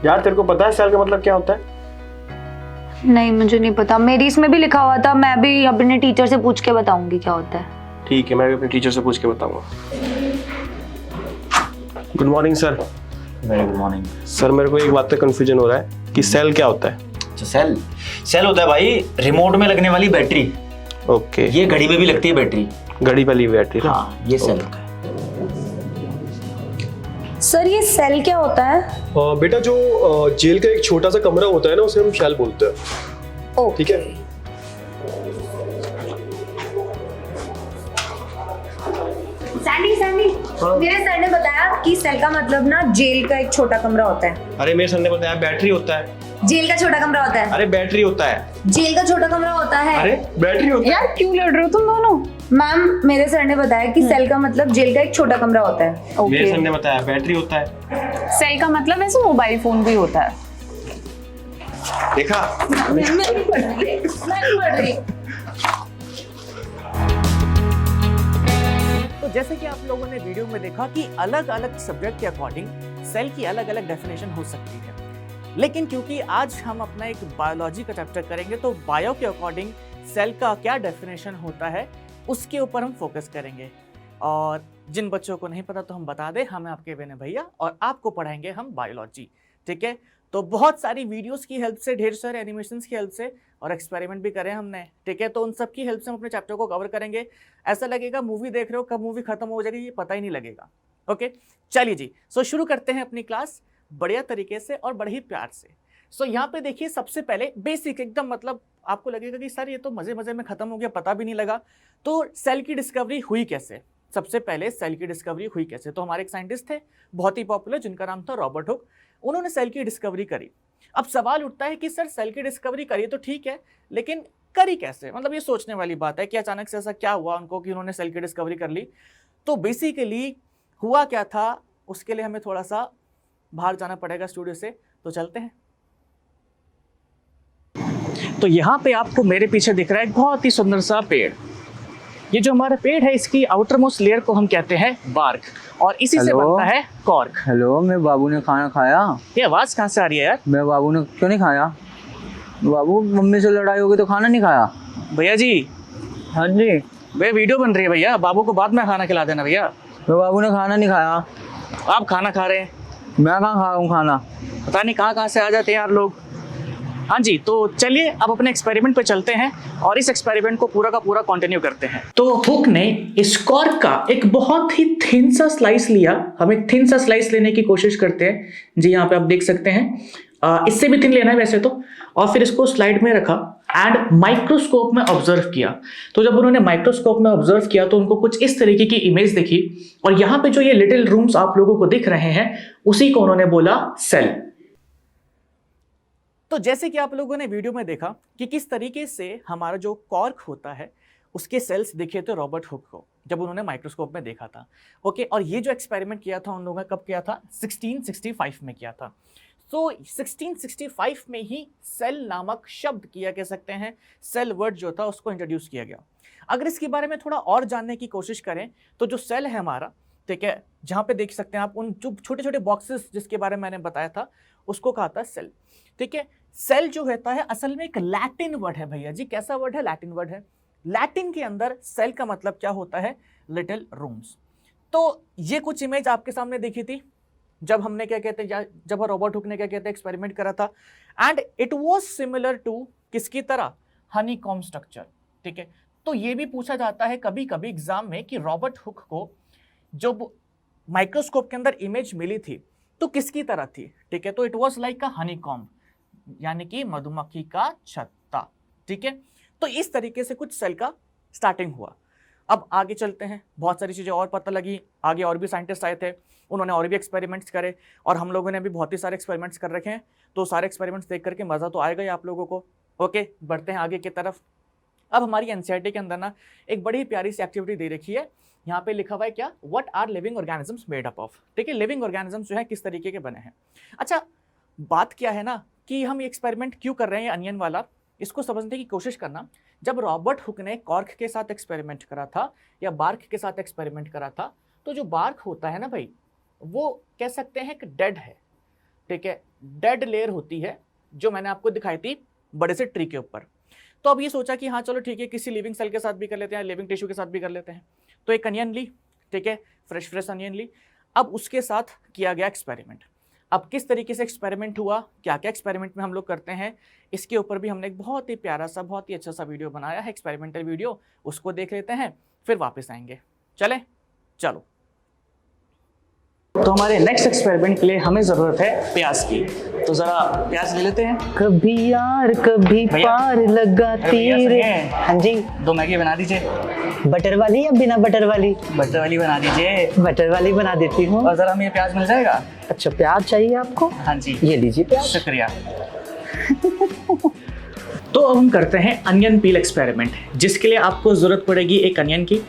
यार तेरे को पता है सेल का मतलब क्या होता है? नहीं, मुझे नहीं पता। मेरी इसमें भी लिखा हुआ था, मैं भी अपने टीचर से पूछ के बताऊंगी क्या होता है। ठीक है, मैं भी अपने टीचर से पूछ के बताऊंगा। Good morning sir. Very good morning sir, मेरे को एक बात पे कंफ्यूजन हो रहा है कि सेल क्या होता है? अच्छा, सेल सेल होता है भाई रिमोट में लगने वाली बैटरी। ओके। ये घड़ी में भी लगती है बैटरी। घड़ी वाली बैटरी ना? हाँ, ये सेल होता है। सर, ये सेल क्या होता है? बेटा जो जेल का एक छोटा सा कमरा होता है ना, उसे हम सेल बोलते हैं। ओ, ठीक है। सैंडी सैंडी, मेरे सर ने बताया कि सेल का मतलब ना जेल का एक छोटा कमरा होता है। अरे मेरे सर ने बताया बैटरी होता है। जेल का छोटा कमरा होता है। अरे बैटरी होता है। जेल का छोटा कमरा होता है। अरे बैटरी होता है। यार क्यों लड़ रहे हो तुम दोनों? मैम, मेरे सर ने बताया कि सेल का मतलब जेल का एक छोटा कमरा होता है। मेरे सर ने बताया बैटरी होता है। सेल का मतलब वैसे मोबाइल फोन भी होता है। देखा? मैं नहीं पढ़ रही। तो जैसे कि आप लोगों ने वीडियो में देखा कि अलग अलग सब्जेक्ट के अकॉर्डिंग सेल की अलग अलग डेफिनेशन हो सकती है, लेकिन क्योंकि आज हम अपना एक बायोलॉजी का चैप्टर करेंगे तो बायो के अकॉर्डिंग सेल का क्या डेफिनेशन होता है उसके ऊपर हम फोकस करेंगे। और जिन बच्चों को नहीं पता तो हम बता दें, हम आपके विनय भैया और आपको पढ़ाएंगे हम बायोलॉजी। ठीक है, तो बहुत सारी वीडियोस की हेल्प से, ढेर सारे एनिमेशंस की हेल्प से और एक्सपेरिमेंट भी करे हमने। ठीक है, तो उन सब की हेल्प से हम अपने चैप्टर को कवर करेंगे। ऐसा लगेगा मूवी देख रहे हो, कब मूवी खत्म हो जाएगी ये पता ही नहीं लगेगा। ओके, चलिए जी, सो शुरू करते हैं अपनी क्लास बढ़िया तरीके से और बड़े ही प्यार से। सो यहाँ पे देखिए, सबसे पहले बेसिक एकदम, मतलब आपको लगेगा कि सर ये तो मजे मजे में खत्म हो गया, पता भी नहीं लगा। तो सेल की डिस्कवरी हुई कैसे? सबसे पहले सेल की डिस्कवरी हुई कैसे? तो हमारे एक साइंटिस्ट थे बहुत ही पॉपुलर, जिनका नाम था रॉबर्ट हुक। उन्होंने सेल की डिस्कवरी करी। अब सवाल उठता है कि सर सेल की डिस्कवरी करी तो ठीक है, लेकिन करी कैसे? मतलब ये सोचने वाली बात है कि अचानक से ऐसा क्या हुआ उनको कि उन्होंने सेल की डिस्कवरी कर ली। तो बेसिकली हुआ क्या था, उसके लिए हमें थोड़ा सा बाहर जाना पड़ेगा स्टूडियो से, तो चलते हैं। तो यहाँ पे आपको मेरे पीछे दिख रहा है एक बहुत ही सुंदर सा पेड़। ये जो हमारा पेड़ है, इसकी आउटर मोस्ट लेयर को हम कहते हैं बार्क, और इसी से बनता है कॉर्क। हेलो, मेरे बाबू ने खाना खाया? ये आवाज़ कहाँ से आ रही है यार? मेरे बाबू ने क्यों नहीं खाया? बाबू, मम्मी से लड़ाई हो गई तो खाना नहीं खाया? भैया जी। हाँ जी। भैया वीडियो बन रही है भैया, बाबू को बाद में खाना खिला देना भैया। मेरे बाबू ने खाना नहीं खाया। आप खाना खा रहे हैं? मैं कहाँ खा रहा हूँ खाना? पता नहीं कहाँ से आ जाते हैं यार लोग। हाँ जी, तो चलिए अब अपने एक्सपेरिमेंट पे चलते हैं और इस एक्सपेरिमेंट को पूरा का पूरा कंटिन्यू करते हैं। तो हुक ने इस कॉर्क का एक बहुत ही थिन सा स्लाइस लिया। हम एक थिन सा स्लाइस लेने की कोशिश करते हैं जी, यहाँ पे आप देख सकते हैं। इससे भी थिन लेना है वैसे तो। और फिर इसको स्लाइड में रखा एंड माइक्रोस्कोप में ऑब्जर्व किया। तो जब उन्होंने माइक्रोस्कोप में ऑब्जर्व किया तो उनको कुछ इस तरीके की इमेज दिखी, और यहाँ पे जो ये लिटिल रूम्स आप लोगों को दिख रहे हैं, उसी को उन्होंने बोला सेल। तो जैसे कि आप लोगों ने वीडियो में देखा कि किस तरीके से हमारा जो कॉर्क होता है उसके सेल्स दिखे थे रॉबर्ट हुक को जब उन्होंने माइक्रोस्कोप में देखा था। ओके, और ये जो एक्सपेरिमेंट किया था उन लोगों ने कब किया था? 1665 में किया था। तो 1665 में ही सेल नामक शब्द, किया कह सकते हैं सेल वर्ड जो था, उसको इंट्रोड्यूस किया गया। अगर इसके बारे में थोड़ा और जानने की कोशिश करें तो जो सेल है हमारा, ठीक है, जहाँ पे देख सकते हैं आप उन जो छोटे छोटे बॉक्सेस जिसके बारे में मैंने बताया था, उसको कहा था सेल। ठीक है, सेल जो होता है असल में एक लैटिन वर्ड है भैया जी। कैसा वर्ड है? लैटिन वर्ड है। लैटिन के अंदर सेल का मतलब क्या होता है? Little rooms. तो ये कुछ इमेज आपके सामने देखी थी जब हमने क्या कहते हैं, जब रॉबर्ट हुक ने क्या कहते हैं एक्सपेरिमेंट करा था, and it was similar to किसकी तरह? Honeycomb structure. ठीक है, तो ये भी पूछा जाता है कभी कभी एग्जाम में कि रॉबर्ट हुक को जब माइक्रोस्कोप के अंदर इमेज मिली थी तो किसकी तरह थी? ठीक है, तो it was like a honeycomb, यानी कि मधुमक्खी का छत्ता। ठीक है, तो इस तरीके से कुछ सेल का स्टार्टिंग हुआ। अब आगे चलते हैं, बहुत सारी चीज़ें और पता लगी, आगे और भी साइंटिस्ट आए थे, उन्होंने और भी एक्सपेरिमेंट्स करे, और हम लोगों ने भी बहुत ही सारे एक्सपेरिमेंट्स कर रखे हैं। तो सारे एक्सपेरिमेंट्स देख करके मज़ा तो आएगा ही आप लोगों को। ओके, बढ़ते हैं आगे की तरफ। अब हमारी एनसीईआरटी के अंदर ना एक बड़ी प्यारी सी एक्टिविटी दे रखी है। यहाँ पे लिखा हुआ है क्या? What are living organisms made up of. ठीक है, लिविंग ऑर्गेनिजम्स जो है किस तरीके के बने हैं। अच्छा, बात क्या है ना कि हम ये एक्सपेरिमेंट क्यों कर रहे हैं अनियन वाला, इसको समझने की कोशिश करना। जब रॉबर्ट हुक ने कॉर्क के साथ एक्सपेरिमेंट करा था या बार्क के साथ एक्सपेरिमेंट करा था, तो जो बार्क होता है ना भाई, वो कह सकते हैं कि डेड है। ठीक है, डेड लेयर होती है जो मैंने आपको दिखाई थी बड़े से ट्री के ऊपर। तो अब ये सोचा कि हाँ चलो ठीक है, किसी लिविंग सेल के साथ भी कर लेते हैं, लिविंग टिश्यू के साथ भी कर लेते हैं। तो एक अनियन ली, ठीक है, फ्रेश अनियन ली। अब उसके साथ किया गया एक्सपेरिमेंट। अब किस तरीके से एक्सपेरिमेंट हुआ, क्या क्या एक्सपेरिमेंट में हम लोग करते हैं, इसके ऊपर भी हमने एक बहुत ही प्यारा सा, बहुत ही अच्छा सा वीडियो बनाया है, एक्सपेरिमेंटल वीडियो। उसको देख लेते हैं, फिर वापस आएंगे। चले, चलो। तो हमारे नेक्स्ट एक्सपेरिमेंट के लिए हमें ज़रूरत है प्याज की। तो ज़रा प्याज ले लेते हैं। कभी यार कभी भैया, पार लगा भैया तीर। सुनिए। हाँ जी, 2 मैगी बना दीजिए। बटर वाली या बिना बटर वाली? बटर वाली बना दीजिए। बटर वाली बना देती हूँ। और ज़रा हमें प्याज मिल जाएगा? अच्छा, प्याज चाहिए आपको? हाँ जी, ये लीजिए प्याज। शुक्रिया। तो अब हम करते हैं अनियन पील एक्सपेरिमेंट, जिसके लिए आपको ज़रूरत पड़ेगी एक अनियन की।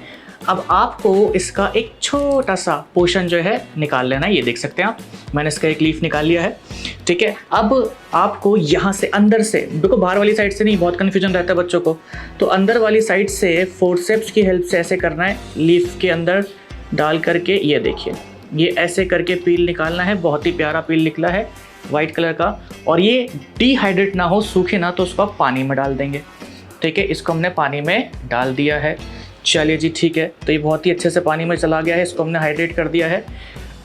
अब आपको इसका एक छोटा सा पोर्शन जो है निकाल लेना है। ये देख सकते हैं आप, मैंने इसका एक लीफ निकाल लिया है, ठीक है। अब आपको यहाँ से अंदर से, देखो बाहर वाली साइड से नहीं, बहुत कन्फ्यूजन रहता है बच्चों को, तो अंदर वाली साइड से फोर्सेप्स की हेल्प से ऐसे करना है, लीफ के अंदर डाल करके। ये देखिए, ये ऐसे करके पील निकालना है। बहुत ही प्यारा पील निकला है, वाइट कलर का। और ये डिहाइड्रेट ना हो, सूखे ना, तो उसको आप पानी में डाल देंगे, ठीक है। इसको हमने पानी में डाल दिया है। चलिए जी, ठीक है। तो ये बहुत ही अच्छे से पानी में चला गया है, इसको हमने हाइड्रेट कर दिया है।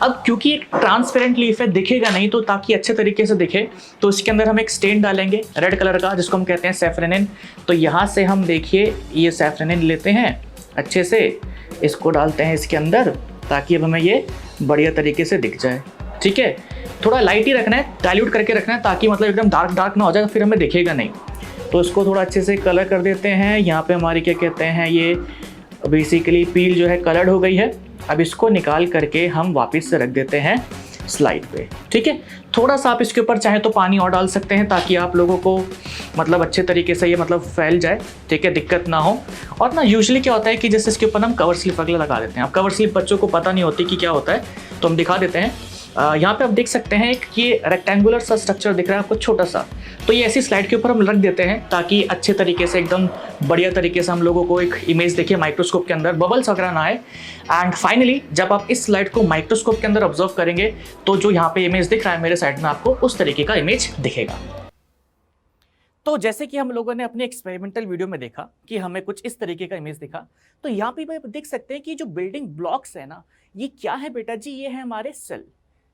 अब क्योंकि एक ट्रांसपेरेंट लीफ है, दिखेगा नहीं, तो ताकि अच्छे तरीके से दिखे, तो इसके अंदर हम एक स्टेन डालेंगे रेड कलर का, जिसको हम कहते हैं सैफरनिन। तो यहाँ से हम देखिए ये सैफरनिन लेते हैं, अच्छे से इसको डालते हैं इसके अंदर, ताकि अब हमें ये बढ़िया तरीके से दिख जाए, ठीक है। थोड़ा लाइट ही रखना है, डाइल्यूट करके रखना है, ताकि मतलब एकदम डार्क ना हो जाए, फिर हमें दिखेगा नहीं। तो इसको थोड़ा अच्छे से कलर कर देते हैं। यहाँ पे हमारी क्या कहते हैं, ये बेसिकली पील जो है कलर्ड हो गई है। अब इसको निकाल करके हम वापस से रख देते हैं स्लाइड पे, ठीक है। थोड़ा सा आप इसके ऊपर चाहे तो पानी और डाल सकते हैं, ताकि आप लोगों को मतलब अच्छे तरीके से ये मतलब फैल जाए, ठीक है, दिक्कत ना हो। और ना यूजुअली क्या होता है कि जैसे इसके ऊपर हम कवर स्लिप वगैरह लगा देते हैं। अब कवर स्लिप बच्चों को पता नहीं होती कि क्या होता है, तो हम दिखा देते हैं। यहाँ पे आप देख सकते हैं एक ये रेक्टेंगुलर सा स्ट्रक्चर दिख रहा है आपको, छोटा सा। तो ये ऐसी स्लाइड के ऊपर हम रख देते हैं, ताकि अच्छे तरीके से एकदम बढ़िया तरीके से हम लोगों को एक इमेज दिखे माइक्रोस्कोप के अंदर, बबल्स वगैरह ना आए। एंड फाइनली जब आप इस स्लाइड को माइक्रोस्कोप के अंदर ऑब्जर्व करेंगे, तो जो यहाँ पे इमेज दिख रहा है मेरे साइड में, आपको उस तरीके का इमेज दिखेगा। तो जैसे कि हम लोगों ने अपने एक्सपेरिमेंटल वीडियो में देखा कि हमें कुछ इस तरीके का इमेज दिखा, तो यहाँ पे देख सकते हैं कि जो बिल्डिंग ब्लॉक्स है ना, ये क्या है बेटा जी, ये है हमारे सेल।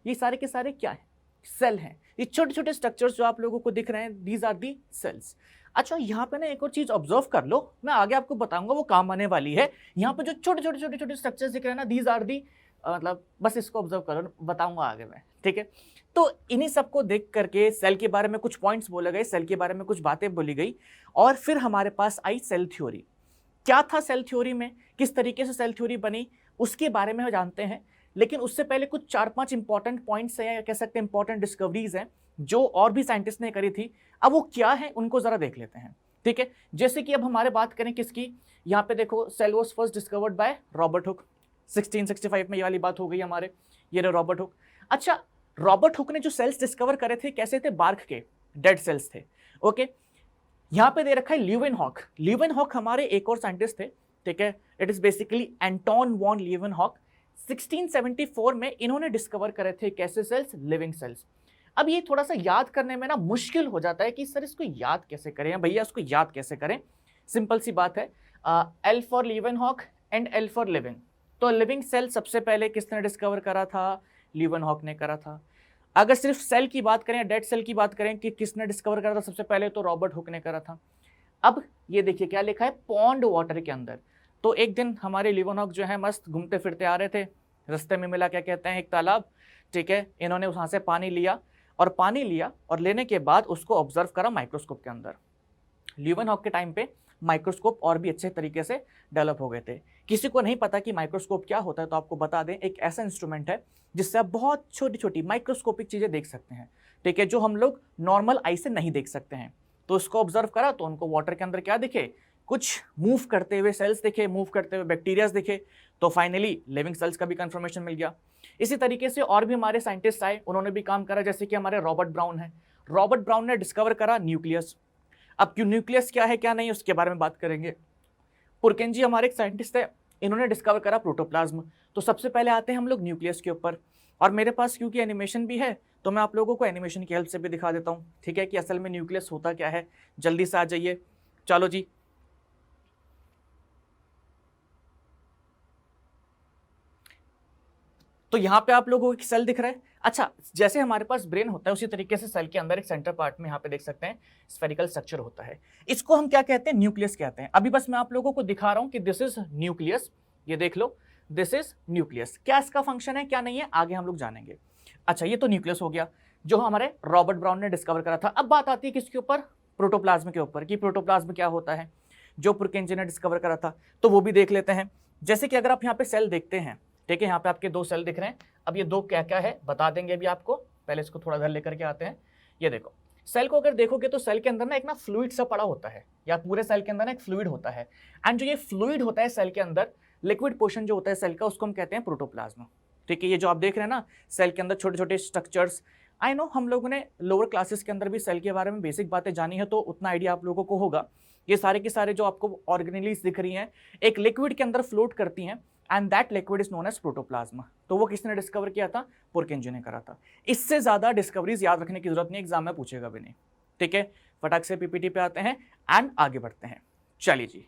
ये सारे के सारे क्या है, सेल हैं। ये छोटे छोटे स्ट्रक्चर्स जो आप लोगों को दिख रहे हैं, दीज आर दी सेल्स। अच्छा, यहाँ पे ना एक और चीज ऑब्जर्व कर लो, मैं आगे आपको बताऊंगा, वो काम आने वाली है। यहाँ पे जो छोटे छोटे स्ट्रक्चर्स दिख रहे हैं ना, दीज आर दी, मतलब बस इसको ऑब्जर्व करो, बताऊंगा आगे मैं, ठीक है। तो इन्हीं सबको देख करके सेल के बारे में कुछ पॉइंट्स बोले गए, सेल के बारे में कुछ बातें बोली गई, और फिर हमारे पास आई सेल थ्योरी। क्या था सेल थ्योरी में, किस तरीके से सेल थ्योरी बनी, उसके बारे में हम जानते हैं। लेकिन उससे पहले कुछ 4-5 इंपॉर्टेंट पॉइंट्स हैं, या कह सकते हैं इंपॉर्टेंट डिस्कवरीज हैं, जो और भी साइंटिस्ट ने करी थी। अब वो क्या है, उनको जरा देख लेते हैं, ठीक है। जैसे कि अब हमारे बात करें किसकी, यहाँ पे देखो, cell was first discovered by Robert Hooke, 1665 में ये वाली बात हो गई हमारे, ये रहे रॉबर्ट हुक। अच्छा, रॉबर्ट हुक ने जो सेल्स डिस्कवर करे थे, कैसे थे, बार्क के डेड सेल्स थे, ओके। यहाँ पे दे रखा है ल्यूवेनहॉक। ल्यूवेनहॉक हमारे एक और साइंटिस्ट थे, ठीक है। It is basically Anton von Leeuwenhoek. 1674 में इन्होंने डिस्कवर करे थे कैसे सेल्स, लिविंग सेल्स। अब ये थोड़ा सा याद करने में ना मुश्किल हो जाता है कि सर इसको याद कैसे करें, भैया इसको याद कैसे करें। सिंपल सी बात है, L for Leeuwenhoek and L for living. तो लिविंग सेल सबसे पहले किसने डिस्कवर करा था, ल्यूवेनहॉक ने करा था। अगर सिर्फ सेल की बात करें, डेड सेल की बात करें कि किसने डिस्कवर करा था सबसे पहले, तो रॉबर्ट हुक ने करा था। अब ये देखिए क्या लिखा है, पॉन्ड वाटर के अंदर। तो एक दिन हमारे ल्यूवेनहॉक जो है मस्त घूमते फिरते आ रहे थे, रास्ते में मिला क्या कहते हैं एक तालाब, ठीक है। इन्होंने वहाँ से पानी लिया और लेने के बाद उसको ऑब्जर्व करा माइक्रोस्कोप के अंदर। ल्यूवेनहॉक के टाइम पे माइक्रोस्कोप और भी अच्छे तरीके से डेवलप हो गए थे। किसी को नहीं पता कि माइक्रोस्कोप क्या होता है, तो आपको बता दें, एक ऐसा इंस्ट्रूमेंट है जिससे आप बहुत छोटी छोटी माइक्रोस्कोपिक चीज़ें देख सकते हैं, ठीक है, जो हम लोग नॉर्मल आई से नहीं देख सकते हैं। तो उसको ऑब्जर्व करा, तो उनको वाटर के अंदर क्या दिखे, कुछ मूव करते हुए सेल्स दिखे, मूव करते हुए बैक्टीरियाज दिखे। तो फाइनली लिविंग सेल्स का भी कंफर्मेशन मिल गया। इसी तरीके से और भी हमारे साइंटिस्ट आए, उन्होंने भी काम करा, जैसे कि हमारे रॉबर्ट ब्राउन है। रॉबर्ट ब्राउन ने डिस्कवर करा न्यूक्लियस। अब क्यों न्यूक्लियस क्या है क्या नहीं, उसके बारे में बात करेंगे। पुरकेंजी हमारे एक साइंटिस्ट है, इन्होंने डिस्कवर करा प्रोटोप्लाज्म। तो सबसे पहले आते हैं हम लोग न्यूक्लियस के ऊपर, और मेरे पास क्योंकि एनिमेशन भी है तो मैं आप लोगों को एनिमेशन की हेल्प से भी दिखा देता हूँ, ठीक है, कि असल में न्यूक्लियस होता क्या है। जल्दी से आ जाइए, चलो जी। तो यहाँ पे आप लोगों को एक सेल दिख रहा है। अच्छा, जैसे हमारे पास ब्रेन होता है उसी तरीके से सेल के अंदर एक सेंटर पार्ट में यहाँ पे देख सकते हैं स्फेरिकल स्ट्रक्चर होता है। इसको हम क्या कहते हैं? न्यूक्लियस कहते हैं। अभी बस मैं आप लोगों को दिखा रहा हूँ कि दिस इज न्यूक्लियस, ये देख लो, दिस इज न्यूक्लियस। क्या इसका फंक्शन है, क्या नहीं है, आगे हम लोग जानेंगे। अच्छा, ये तो न्यूक्लियस हो गया जो हमारे रॉबर्ट ब्राउन ने डिस्कवर करा था। अब बात आती है किसके ऊपर? प्रोटोप्लाज्म के ऊपर, कि प्रोटोप्लाज्म क्या होता है, जो पुरकेंजी ने डिस्कवर करा था, तो वो भी देख लेते हैं। जैसे कि अगर आप यहाँ पे सेल देखते हैं, ठीक है, यहाँ पे आपके 2 सेल दिख रहे हैं। अब ये 2 क्या क्या है बता देंगे अभी आपको, पहले इसको थोड़ा इधर लेकर के आते हैं। ये देखो, सेल को अगर देखोगे तो सेल के अंदर ना एक ना फ्लूइड सा पड़ा होता है, या पूरे सेल के अंदर ना एक फ्लूइड होता है। एंड जो ये फ्लूइड होता है सेल के अंदर, लिक्विड पोर्शन जो होता है सेल का, उसको हम कहते हैं प्रोटोप्लाज्म, ठीक है। ये जो आप देख रहे हैं ना सेल के अंदर छोटे छोटे स्ट्रक्चर्स, आई नो हम लोगों ने लोअर क्लासेस के अंदर भी सेल के बारे में बेसिक बातें जानी है, तो उतना आइडिया आप लोगों को होगा। ये सारे के सारे जो आपको ऑर्गेनेलीज दिख रही हैं एक लिक्विड के अंदर फ्लोट करती हैं, and that liquid is known as protoplasm. तो वो किसने डिस्कवर किया था? पुरकेंजी ने करा था। इससे ज्यादा डिस्कवरीज याद रखने की जरूरत नहीं, एग्जाम में पूछेगा भी नहीं, ठीक है। फटाक से पीपीटी पे आते हैं एंड आगे बढ़ते हैं। चलिए जी,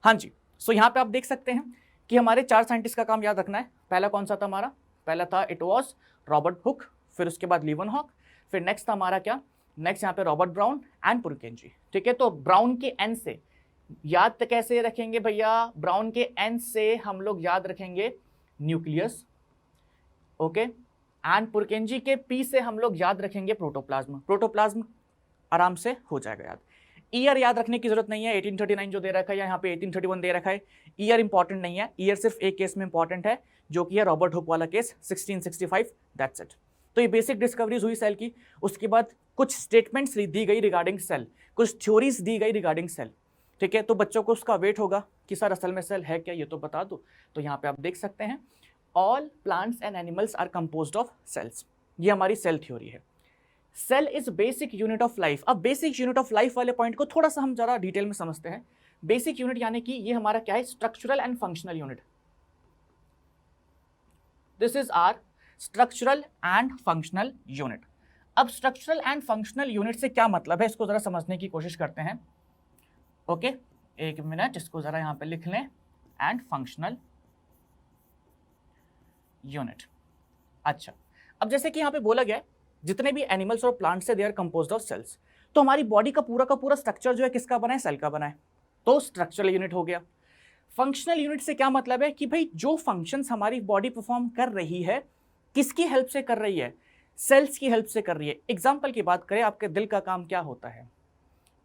हाँ जी। सो यहाँ पे आप देख सकते हैं कि हमारे 4 साइंटिस्ट का काम याद रखना है। पहला कौन सा था हमारा? पहला था इट वॉज रॉबर्ट हुक, फिर उसके बाद लीवनहॉक, फिर नेक्स्ट था हमारा क्या? नेक्स्ट यहाँ पे रॉबर्ट ब्राउन एंड पुरकेंजी, ठीक है। तो ब्राउन के एन से याद कैसे रखेंगे भैया? ब्राउन के एन से हम लोग याद रखेंगे न्यूक्लियस, ओके, एंड पुरकेंजी के पी से हम लोग याद रखेंगे प्रोटोप्लाज्म। प्रोटोप्लाज्म आराम से हो जाएगा याद। ईयर याद रखने की जरूरत नहीं है, 1839 जो दे रखा है या यहाँ पे 1831 दे रखा है, ईयर इंपॉर्टेंट नहीं है। ईयर सिर्फ एक केस में इंपॉर्टेंट है, जो कि है रॉबर्ट हुक वाला केस 1665, दैट्स इट। तो ये बेसिक डिस्कवरीज हुई सेल की। उसके बाद कुछ स्टेटमेंट्स दी गई रिगार्डिंग सेल, कुछ थ्योरीज दी गई रिगार्डिंग सेल, ठीक है। तो बच्चों को उसका वेट होगा कि सर असल में सेल है क्या, ये तो बता दो। तो यहाँ पे आप देख सकते हैं all plants and animals are composed of cells, ये हमारी सेल थ्योरी है। Cell is basic unit of life. अब बेसिक यूनिट ऑफ लाइफ वाले पॉइंट को थोड़ा सा हम जरा डिटेल में समझते हैं। बेसिक यूनिट यानी कि ये हमारा क्या है? Structural and functional unit. This is our structural and functional unit. अब स्ट्रक्चरल एंड फंक्शनल यूनिट से क्या मतलब है, इसको जरा समझने की कोशिश करते हैं, ओके। एक मिनट, इसको जरा यहां पे लिख लें, एंड फंक्शनल यूनिट। अच्छा, अब जैसे कि यहां पे बोला गया है जितने भी एनिमल्स और प्लांट्स है they are composed of cells. तो हमारी बॉडी का पूरा स्ट्रक्चर जो है किसका बना है? सेल का बना है। तो स्ट्रक्चरल यूनिट हो गया। फंक्शनल यूनिट से क्या मतलब है कि भाई जो फंक्शंस हमारी बॉडी परफॉर्म कर रही है किसकी हेल्प से कर रही है? सेल्स की हेल्प से कर रही है। एग्जाम्पल की बात करें, आपके दिल का काम क्या होता है?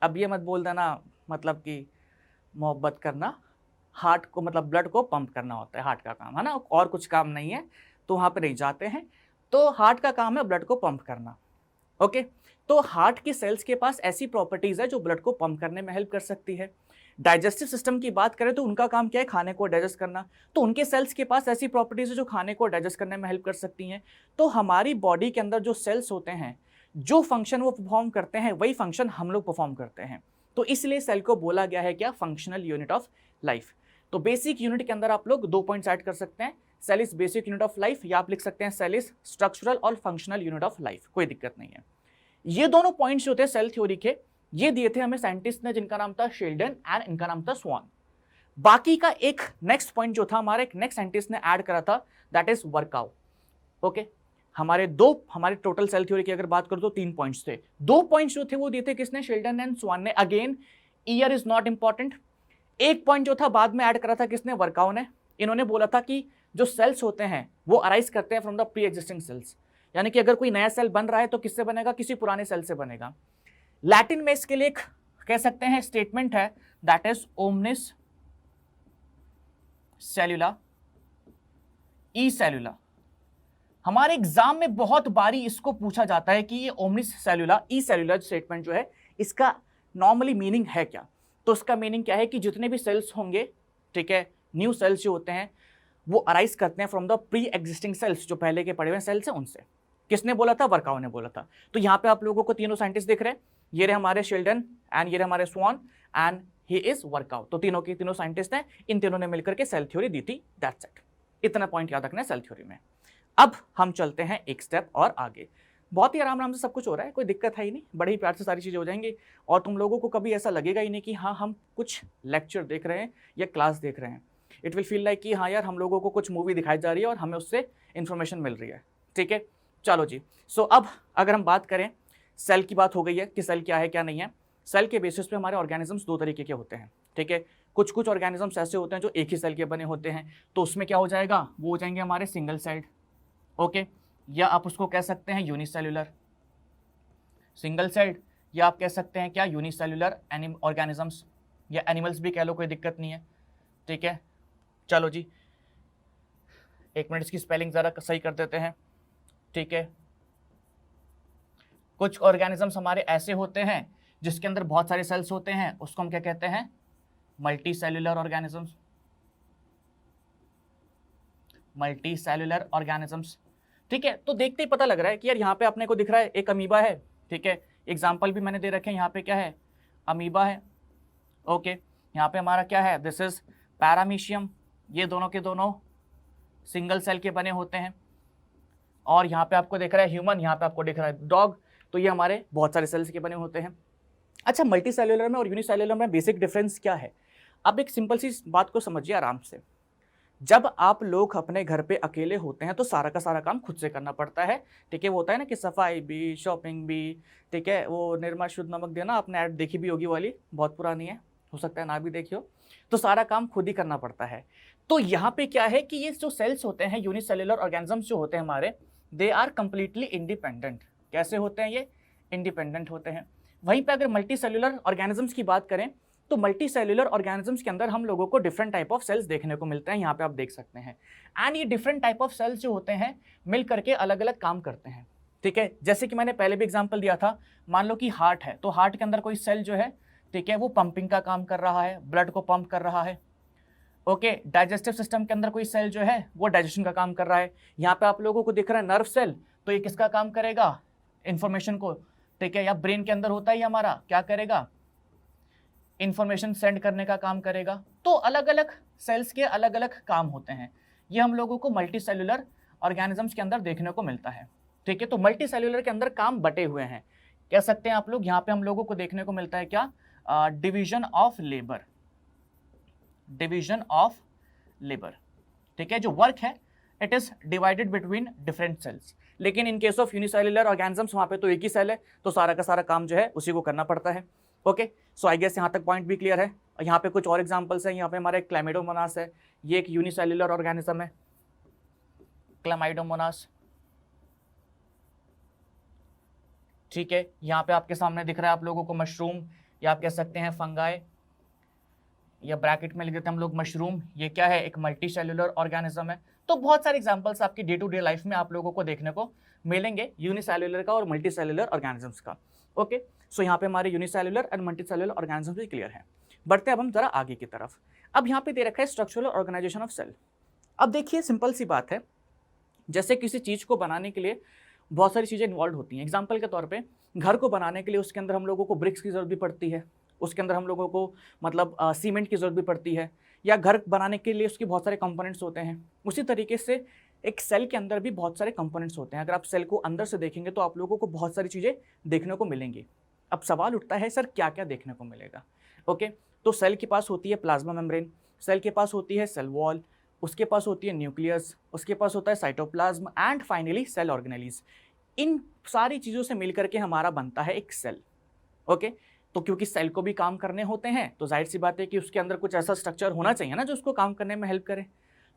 अब ये मत बोल देना मतलब कि मोहब्बत करना, हार्ट को मतलब ब्लड को पंप करना होता है हार्ट का काम, है ना, और कुछ काम नहीं है, तो वहाँ पे नहीं जाते हैं। तो हार्ट का काम है ब्लड को पंप करना, ओके। तो हार्ट की सेल्स के पास ऐसी प्रॉपर्टीज है जो ब्लड को पंप करने में हेल्प कर सकती है। डाइजेस्टिव सिस्टम की बात करें तो उनका काम क्या है? खाने को डाइजेस्ट करना। तो उनके सेल्स के पास ऐसी प्रॉपर्टीज है जो खाने को डाइजेस्ट करने में हेल्प कर सकती हैं। तो हमारी बॉडी के अंदर जो सेल्स होते हैं, जो फंक्शन वो परफॉर्म करते हैं, वही फंक्शन हम लोग परफॉर्म करते हैं। तो इसलिए सेल को बोला गया है क्या? Functional unit of life. तो बेसिक यूनिट के अंदर आप लोग 2 पॉइंट्स ऐड कर सकते हैं, cell is basic unit of life, या आप लिख सकते हैं सेल इज स्ट्रक्चरल और फंक्शनल यूनिट ऑफ लाइफ, कोई दिक्कत नहीं है। ये दोनों पॉइंट्स जो थे सेल थ्योरी के, ये दिए थे हमें साइंटिस्ट ने, जिनका नाम था शेल्डन एंड इनका नाम था स्वान। बाकी का एक नेक्स्ट पॉइंट जो था हमारे एक नेक्स्ट साइंटिस्ट ने ऐड करा था, दैट इज वर्काउ, ओके। हमारे टोटल सेल थ्योरी की अगर बात करूं तो 3 पॉइंट्स थे। 2 पॉइंट्स जो थे वो दिए थे किसने? शेल्डन एंड स्वान ने। Again year is not important. एक पॉइंट जो था बाद में ऐड करा था किसने? वर्काउ ने। इन्होंने बोला था कि जो सेल्स होते हैं वो अराइज करते हैं from the pre existing cells, यानी कि अगर कोई नया सेल बन रहा है तो किससे बनेगा? किसी पुराने सेल से बनेगा। लैटिन में इसके लिए एक कह सकते हैं स्टेटमेंट है, दैट इज ओमनिस सेल्यूला ई सेल्यूला। हमारे एग्जाम में बहुत बारी इसको पूछा जाता है कि ये ओमनिस सेल्यूला ई सेल्यूला स्टेटमेंट जो है इसका नॉर्मली मीनिंग है क्या? तो इसका मीनिंग क्या है कि जितने भी सेल्स होंगे, ठीक है, न्यू सेल्स जो होते हैं वो अराइज करते हैं from the pre existing cells, जो पहले के पड़े हुए सेल्स हैं उनसे। किसने बोला था? वर्काउ ने बोला था। तो यहाँ पे आप लोगों को तीनों साइंटिस्ट दिख रहे हैं, ये रहे हमारे शेल्डन एंड ये रहे हमारे स्वान एंड ही इज वर्काउ। तो तीनों के तीनों साइंटिस्ट हैं, इन तीनों ने मिलकर के सेल थ्योरी दी थी, दैट्स इट। इतना पॉइंट याद रखना है सेल थ्योरी में। अब हम चलते हैं एक स्टेप और आगे। बहुत ही आराम से सब कुछ हो रहा है, कोई दिक्कत है ही नहीं, बड़े ही प्यार से सारी चीज़ें हो जाएंगी और तुम लोगों को कभी ऐसा लगेगा ही नहीं कि हाँ हम कुछ लेक्चर देख रहे हैं या क्लास देख रहे हैं। इट विल फील लाइक कि हाँ यार हम लोगों को कुछ मूवी दिखाई जा रही है और हमें उससे इन्फॉर्मेशन मिल रही है। ठीक है, चलो जी। सो अब अगर हम बात करें, सेल की बात हो गई है कि सेल क्या है क्या नहीं है। सेल के बेसिस पे हमारे ऑर्गेनिजम्स दो तरीके के होते हैं। ठीक है, कुछ ऑर्गेनिजम्स ऐसे होते हैं जो एक ही सेल के बने होते हैं, तो उसमें क्या हो जाएगा, वो हो जाएंगे हमारे सिंगल सेल्ड। ओके, या आप उसको कह सकते हैं यूनिसेल्युलर सिंगल सेल्ड, या आप कह सकते हैं क्या यूनिसेल्युलर ऑर्गेनिजम्स, या एनिमल्स भी कह लो, कोई दिक्कत नहीं है। ठीक है, चलो जी, एक मिनट इसकी स्पेलिंग ज़रा सही कर देते हैं। ठीक है, कुछ ऑर्गेनिजम्स हमारे ऐसे होते हैं जिसके अंदर बहुत सारे सेल्स होते हैं, उसको हम क्या कहते हैं, multi cellular organisms. Multi cellular organisms. ठीक है, तो देखते ही पता लग रहा है कि यार यहाँ पे अपने को दिख रहा है एक अमीबा है। ठीक है, एग्जाम्पल भी मैंने दे रखे हैं, यहाँ पे क्या है, अमीबा है। ओके, यहाँ पे हमारा क्या है, दिस इज पैरामीशियम। ये दोनों के दोनों सिंगल सेल के बने होते हैं। और यहाँ पे आपको दिख रहा है ह्यूमन, यहाँ पे आपको दिख रहा है डॉग, तो ये हमारे बहुत सारे सेल्स के बने होते हैं। अच्छा, मल्टी सेल्युलर में और यूनिसेल्युलर में बेसिक डिफरेंस क्या है? अब एक सिंपल सी बात को समझिए आराम से। जब आप लोग अपने घर पे अकेले होते हैं तो सारा का सारा काम खुद से करना पड़ता है। ठीक है, वो होता है ना कि सफाई भी, शॉपिंग भी। ठीक है, वो निर्मा शुद्ध नमक देना, आपने ऐड देखी भी होगी वाली, बहुत पुरानी है, हो सकता है ना भी देखी हो। तो सारा काम खुद ही करना पड़ता है। तो यहाँ पे क्या है कि ये जो सेल्स होते हैं, यूनिसेल्युलर ऑर्गेनिजम्स जो होते हैं हमारे, दे आर कंप्लीटली इंडिपेंडेंट। कैसे होते हैं ये? इंडिपेंडेंट होते हैं। वहीं पे अगर मल्टी सेल्युलर ऑर्गेनिजम्स की बात करें तो मल्टी सेल्युलर ऑर्गेनिजम्स के अंदर हम लोगों को डिफरेंट टाइप ऑफ सेल्स देखने को मिलते हैं, यहाँ पे आप देख सकते हैं। एंड ये डिफरेंट टाइप ऑफ सेल्स जो होते हैं मिल करके अलग अलग काम करते हैं। ठीक है, जैसे कि मैंने पहले भी एग्जांपल दिया था, मान लो कि हार्ट है, तो हार्ट के अंदर कोई सेल जो है, ठीक है, वो पंपिंग का काम कर रहा है, ब्लड को पंप कर रहा है। ओके, डाइजेस्टिव सिस्टम के अंदर कोई सेल जो है वो डाइजेशन का काम कर रहा है। यहाँ पे आप लोगों को दिख रहा है नर्व सेल, तो ये किसका काम करेगा, इंफॉर्मेशन को, ठीक है, या ब्रेन के अंदर होता है हमारा, क्या करेगा, इंफॉर्मेशन सेंड करने का काम करेगा। तो अलग अलग सेल्स के अलग अलग काम होते हैं। ये हम लोगों को मल्टी सेल्युलर ऑर्गेनिजम्स के अंदर देखने को मिलता है। ठीक है, तो मल्टी सेल्युलर के अंदर काम बटे हुए हैं, कह सकते हैं आप लोग। यहाँ पे हम लोगों को देखने को मिलता है क्या, division of labour, division of labour. ठीक है, जो वर्क है it is divided between different cells. लेकिन in case of unicellular organisms वहाँ पे तो एक ही सेल है, तो सारा का सारा काम जो है उसी को करना पड़ता है। ओके, सो आई गेस यहाँ तक पॉइंट भी क्लियर है। यहाँ पे कुछ और एग्जांपल्स हैं। यहाँ पे हमारा एक क्लैमिडोमोनास है, ये एक यूनिसेल्युलर ऑर्गेनिज्म है, क्लैमाइडोमोनास। ठीक है, यहाँ पे आपके सामने दिख रहा है आप लोगों को मशरूम, या आप कह सकते हैं फंगाई, या ब्रैकेट में लिख देते हैं हम लोग मशरूम। ये क्या है, एक मल्टी सेल्युलर ऑर्गेनिज्म है। तो बहुत सारे एग्जांपल्स आपकी डे टू डे लाइफ में आप लोगों को देखने को मिलेंगे यूनिसेल्युलर का और मल्टी सेल्युलर ऑर्गेनिजम्स का। ओके, सो यहाँ पे हमारे unicellular and multi cellular organisms भी क्लियर है। बढ़ते अब हम जरा आगे की तरफ। अब यहाँ पे दे रखा है स्ट्रक्चरल ऑर्गेनाइजेशन ऑफ सेल। अब देखिए सिंपल सी बात है, जैसे किसी चीज़ को बनाने के लिए बहुत सारी चीज़ें इन्वॉल्व होती हैं। एग्जाम्पल के तौर पे घर को बनाने के लिए उसके अंदर हम लोगों को ब्रिक्स की ज़रूरत भी पड़ती है, उसके अंदर हम लोगों को मतलब सीमेंट की ज़रूरत भी पड़ती है, या घर बनाने के लिए उसके बहुत सारे कंपोनेंट्स होते हैं। उसी तरीके से एक सेल के अंदर भी बहुत सारे कंपोनेंट्स होते हैं। अगर आप सेल को अंदर से देखेंगे तो आप लोगों को बहुत सारी चीज़ें देखने को मिलेंगी। अब सवाल उठता है सर क्या क्या देखने को मिलेगा। ओके, तो सेल के पास होती है प्लाज्मा मेम्ब्रेन, सेल के पास होती है सेल वॉल, उसके पास होती है न्यूक्लियस, उसके पास होता है cytoplasm and finally cell organelles. इन सारी चीज़ों से मिलकर के हमारा बनता है एक सेल। ओके, तो क्योंकि सेल को भी काम करने होते हैं तो जाहिर सी बात है कि उसके अंदर कुछ ऐसा स्ट्रक्चर होना चाहिए ना जो उसको काम करने में हेल्प करे।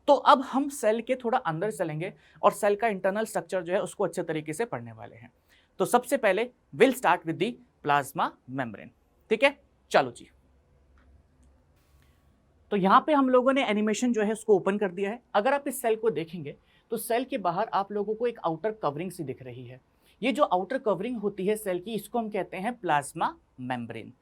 तो अब हम सेल के थोड़ा अंदर चलेंगे और सेल का इंटरनल स्ट्रक्चर जो है उसको अच्छे तरीके से पढ़ने वाले हैं। तो सबसे पहले will start with the plasma membrane. ठीक है, चलो जी। तो यहाँ पे हम लोगों ने एनिमेशन जो है उसको ओपन कर दिया है। अगर आप इस सेल को देखेंगे तो सेल के बाहर आप लोगों को एक आउटर कवरिंग सी दिख रही है। ये जो आउटर कवरिंग होती है सेल की, इसको हम कहते हैं प्लाज्मा मेम्ब्रेन।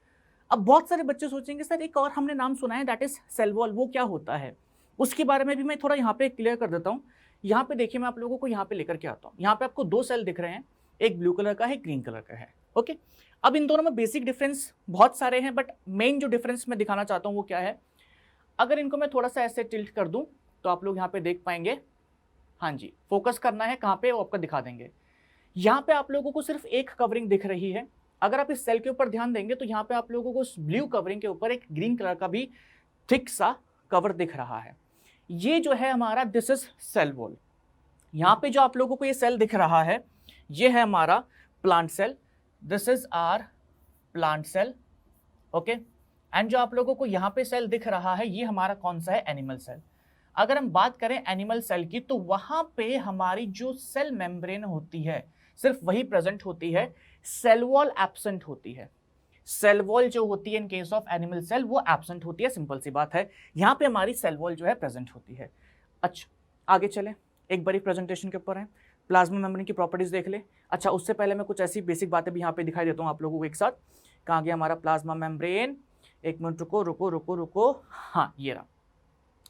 अब बहुत सारे बच्चे सोचेंगे सर एक और हमने नाम सुना है दैट इज सेल वॉल, वो क्या होता है? उसके बारे में भी मैं थोड़ा यहाँ पे क्लियर कर देता हूँ। यहाँ पे देखिए मैं आप लोगों को यहाँ पे लेकर के आता हूँ। यहाँ पे आपको दो सेल दिख रहे हैं, एक ब्लू कलर का है, ग्रीन कलर का है। ओके, अब इन दोनों में बेसिक डिफरेंस बहुत सारे हैं, बट मेन जो डिफरेंस मैं दिखाना चाहता हूँ वो क्या है, अगर इनको मैं थोड़ा सा ऐसे टिल्ट कर दूँ तो आप लोग यहाँ पे देख पाएंगे, हाँ जी, फोकस करना है कहाँ पे वो आपको दिखा देंगे। यहाँ पे आप लोगों को सिर्फ एक कवरिंग दिख रही है। अगर आप इस सेल के ऊपर ध्यान देंगे तो यहाँ पे आप लोगों को ब्लू कवरिंग के ऊपर एक ग्रीन कलर का भी थिक सा कवर दिख रहा है। ये जो है हमारा दिस इज सेल वॉल। यहाँ पे जो आप लोगों को ये सेल दिख रहा है ये है हमारा plant cell, this is our plant cell, okay. And जो आप लोगों को यहाँ पे सेल दिख रहा है ये हमारा कौन सा है, एनिमल सेल। अगर हम बात करें एनिमल सेल की तो वहां पे हमारी जो सेल मेम्ब्रेन होती है सिर्फ वही प्रेजेंट होती है, सेल वॉल एब्सेंट होती है। सेल वॉल जो होती है in case of animal cell वो एब्सेंट होती है, सिंपल सी बात है। यहाँ पे हमारी सेल वॉल जो है प्रेजेंट होती है। अच्छा आगे चले, एक बारी प्रेजेंटेशन के ऊपर है, प्लाज्मा मेम्ब्रेन की प्रॉपर्टीज देख ले। अच्छा उससे पहले मैं कुछ ऐसी बेसिक बातें भी यहाँ पे दिखाई देता हूँ आप लोगों को एक साथ। कहाँ गया हमारा प्लाज्मा मेम्ब्रेन, एक मिनट रुको रुको रुको रुको, हाँ ये रहा।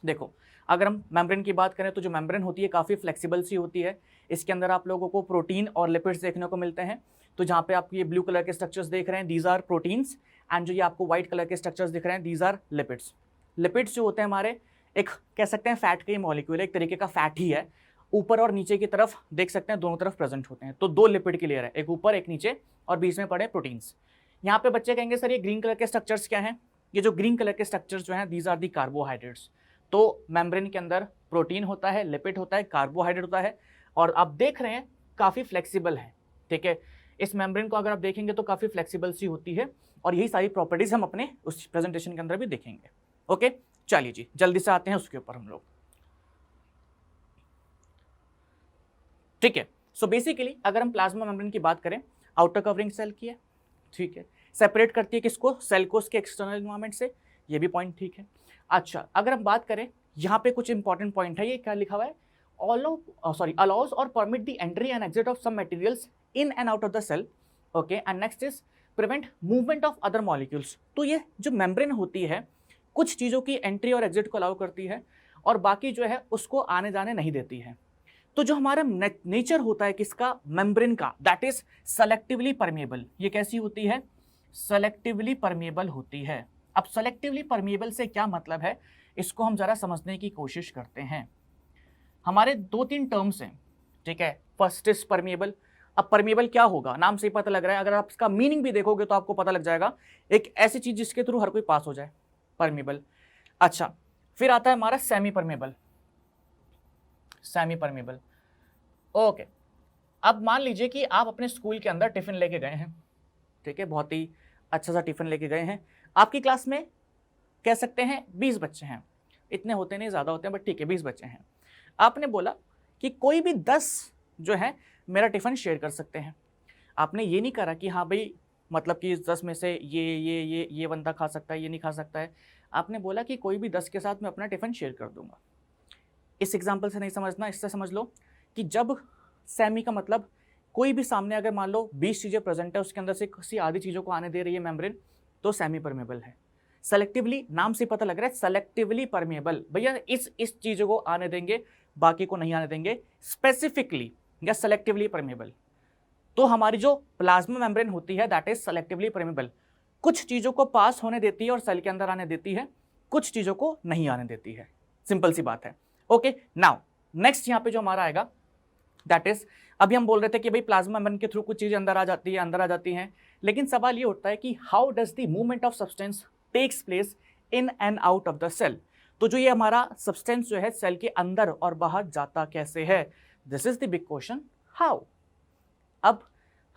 देखो अगर हम मेम्ब्रेन की बात करें तो जो मेम्ब्रेन होती है काफ़ी फ्लेक्सिबल सी होती है। इसके अंदर आप लोगों को प्रोटीन और लिपिड्स देखने को मिलते हैं। तो जहाँ पे आप ये ब्लू कलर के स्ट्रक्चर्स देख रहे हैं दीज आर प्रोटीन्स, एंड जो ये आपको व्हाइट कलर के स्ट्रक्चर्स दिख रहे हैं दीज आर लिपिड्स। लिपिड्स जो होते हैं हमारे एक कह सकते हैं फैट का ही मॉलिक्यूल है, एक तरीके का फैट ही है। ऊपर और नीचे की तरफ देख सकते हैं दोनों तरफ प्रेजेंट होते हैं। तो दो लिपिड की लेयर है, एक ऊपर एक नीचे, और बीच में पड़े प्रोटीन्स। यहाँ पे बच्चे कहेंगे सर ये ग्रीन कलर के स्ट्रक्चर्स क्या हैं? ये जो ग्रीन कलर के स्ट्रक्चर्स जो हैं दीज आर दी कार्बोहाइड्रेट्स। तो मेम्ब्रेन के अंदर प्रोटीन होता है, लिपिड होता है, कार्बोहाइड्रेट होता है, और आप देख रहे हैं काफ़ी फ्लेक्सिबल है, ठीक है। इस मेम्ब्रेन को अगर आप देखेंगे तो काफ़ी फ्लेक्सिबल सी होती है, और यही सारी प्रॉपर्टीज हम अपने उस प्रेजेंटेशन के अंदर भी देखेंगे। ओके चलिए जी जल्दी से आते हैं उसके ऊपर हम लोग, ठीक है। सो बेसिकली अगर हम प्लाज्मा मेम्ब्रेन की बात करें, आउटर कवरिंग सेल की है, ठीक है, सेपरेट करती है किसको, सेल को उसके एक्सटर्नल एनवायरनमेंट से, ये भी पॉइंट ठीक है। अच्छा अगर हम बात करें यहाँ पे कुछ इंपॉर्टेंट पॉइंट है, ये क्या लिखा हुआ है, अलाउज और permit the entry and exit of some materials in and out of the cell, okay. And next is prevent movement of other molecules. तो ये जो मेम्ब्रेन होती है कुछ चीज़ों की एंट्री और एग्जिट को अलाउ करती है, और बाकी जो है उसको आने जाने नहीं देती है। तो जो हमारा नेचर होता है किसका, मेम्ब्रेन का, दैट इज सेलेक्टिवली परमेबल। ये कैसी होती है, सेलेक्टिवली परमेबल होती है। अब सेलेक्टिवली परमेबल से क्या मतलब है, इसको हम जरा समझने की कोशिश करते हैं। हमारे 2-3 टर्म्स हैं, ठीक है। First is permeable. अब परमेबल क्या होगा, नाम से ही पता लग रहा है, अगर आप इसका मीनिंग भी देखोगे तो आपको पता लग जाएगा, एक ऐसी चीज जिसके थ्रू हर कोई पास हो जाए, परमेबल। अच्छा फिर आता है हमारा semi permeable, semi permeable, okay. अब मान लीजिए कि आप अपने स्कूल के अंदर टिफिन लेके गए हैं, ठीक है, बहुत ही अच्छा सा टिफिन लेके गए हैं। आपकी क्लास में कह सकते हैं 20 बच्चे हैं, इतने होते नहीं, ज़्यादा होते हैं, बट ठीक है 20 बच्चे हैं। आपने बोला कि कोई भी 10 जो है मेरा टिफ़िन शेयर कर सकते हैं। आपने ये नहीं करा कि हाँ भाई मतलब कि इस 10 में से ये बंदा खा सकता है, ये नहीं खा सकता है। आपने बोला कि कोई भी 10 के साथ मैं अपना टिफ़िन शेयर कर दूंगा। इस एग्जाम्पल से नहीं समझना, इससे समझ लो कि जब सेमी का मतलब कोई भी सामने अगर मान लो 20 चीज़ें प्रेजेंट है, उसके अंदर से किसी आधी चीज़ों को आने दे रही है मेम्ब्रेन, तो सेमी परमेबल है। सेलेक्टिवली, नाम से पता लग रहा है सेलेक्टिवली परमेबल, भैया इस चीज़ों को आने देंगे, बाकी को नहीं आने देंगे। स्पेसिफिकली या सेलेक्टिवली परमेबल, तो हमारी जो प्लाज्मा मेम्ब्रेन होती है दैट इज सेलेक्टिवली परमेबल। कुछ चीज़ों को पास होने देती है और सेल के अंदर आने देती है, कुछ चीज़ों को नहीं आने देती है, सिंपल सी बात है। ओके नाउ नेक्स्ट यहाँ पे जो हमारा आएगा दैट इज, अभी हम बोल रहे थे कि भाई प्लाज्मा मेम्ब्रेन के थ्रू कुछ चीज़ें अंदर आ जाती हैं, लेकिन सवाल ये उठता है कि how does the movement of substance takes place in and out of the cell. तो जो ये हमारा सब्सटेंस जो है सेल के अंदर और बाहर जाता कैसे है, this is the big question, how. अब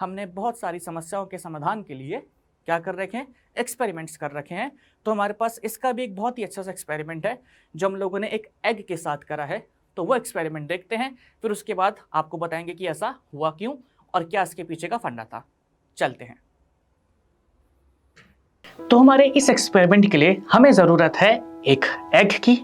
हमने बहुत सारी समस्याओं के समाधान के लिए क्या कर रखे हैं, एक्सपेरिमेंट्स कर रखे हैं। तो हमारे पास इसका भी एक बहुत ही अच्छा सा एक्सपेरिमेंट है जो हम लोगों ने एक एग के साथ करा है। तो वो एक्सपेरिमेंट देखते हैं, फिर उसके बाद आपको बताएंगे कि ऐसा हुआ क्यों और क्या इसके पीछे का फंडा था। चलते हैं। तो हमारे इस एक्सपेरिमेंट के लिए हमें ज़रूरत है एक एग की,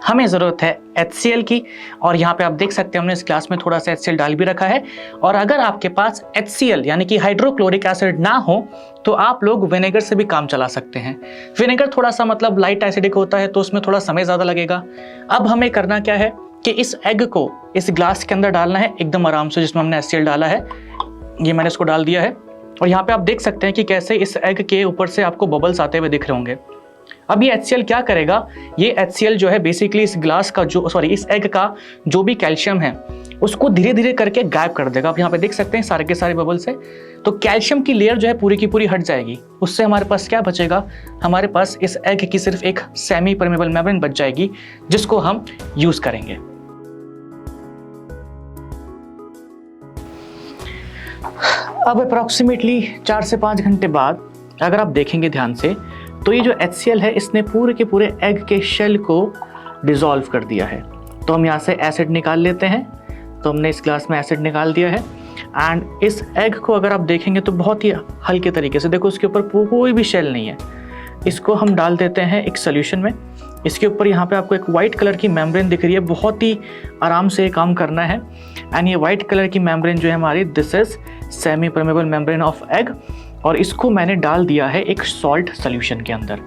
हमें ज़रूरत है HCl की, और यहाँ पे आप देख सकते हैं हमने इस ग्लास में थोड़ा सा HCl डाल भी रखा है। और अगर आपके पास HCl यानी कि हाइड्रोक्लोरिक एसिड ना हो तो आप लोग विनेगर से भी काम चला सकते हैं। विनेगर थोड़ा सा मतलब लाइट एसिडिक होता है तो उसमें थोड़ा समय ज़्यादा लगेगा। अब हमें करना क्या है कि इस एग को इस ग्लास के अंदर डालना है एकदम आराम से, जिसमें हमने HCl डाला है। ये मैंने इसको डाल दिया है और यहाँ पे आप देख सकते हैं कि कैसे इस एग के ऊपर से आपको बबल्स आते हुए दिख रहे होंगे। अब ये HCl क्या करेगा, ये HCl जो है बेसिकली इस ग्लास का इस एग का जो भी कैल्शियम है उसको धीरे धीरे करके गायब कर देगा। आप यहाँ पे देख सकते हैं सारे के सारे बबल्स है, तो कैल्शियम की लेयर जो है पूरी की पूरी हट जाएगी। उससे हमारे पास क्या बचेगा, हमारे पास इस एग की सिर्फ एक सेमी परमेबल मेम्ब्रेन बच जाएगी जिसको हम यूज करेंगे। अब अप्रॉक्सीमेटली 4 से 5 घंटे बाद अगर आप देखेंगे ध्यान से, तो ये जो HCl है इसने पूरे के पूरे एग के शेल को डिसॉल्व कर दिया है। तो हम यहाँ से एसिड निकाल लेते हैं। तो हमने इस ग्लास में एसिड निकाल दिया है एंड इस एग को अगर आप देखेंगे तो बहुत ही हल्के तरीके से, देखो उसके ऊपर कोई भी शेल नहीं है, इसको हम डाल देते हैं एक सोल्यूशन में। इसके ऊपर यहाँ पे आपको एक वाइट कलर की मेम्ब्रेन दिख रही है, बहुत ही आराम से काम करना है। एंड ये वाइट कलर की मेम्ब्रेन जो है हमारी, this is semi permeable membrane of egg, और इसको मैंने डाल दिया है एक सॉल्ट सोल्यूशन के अंदर।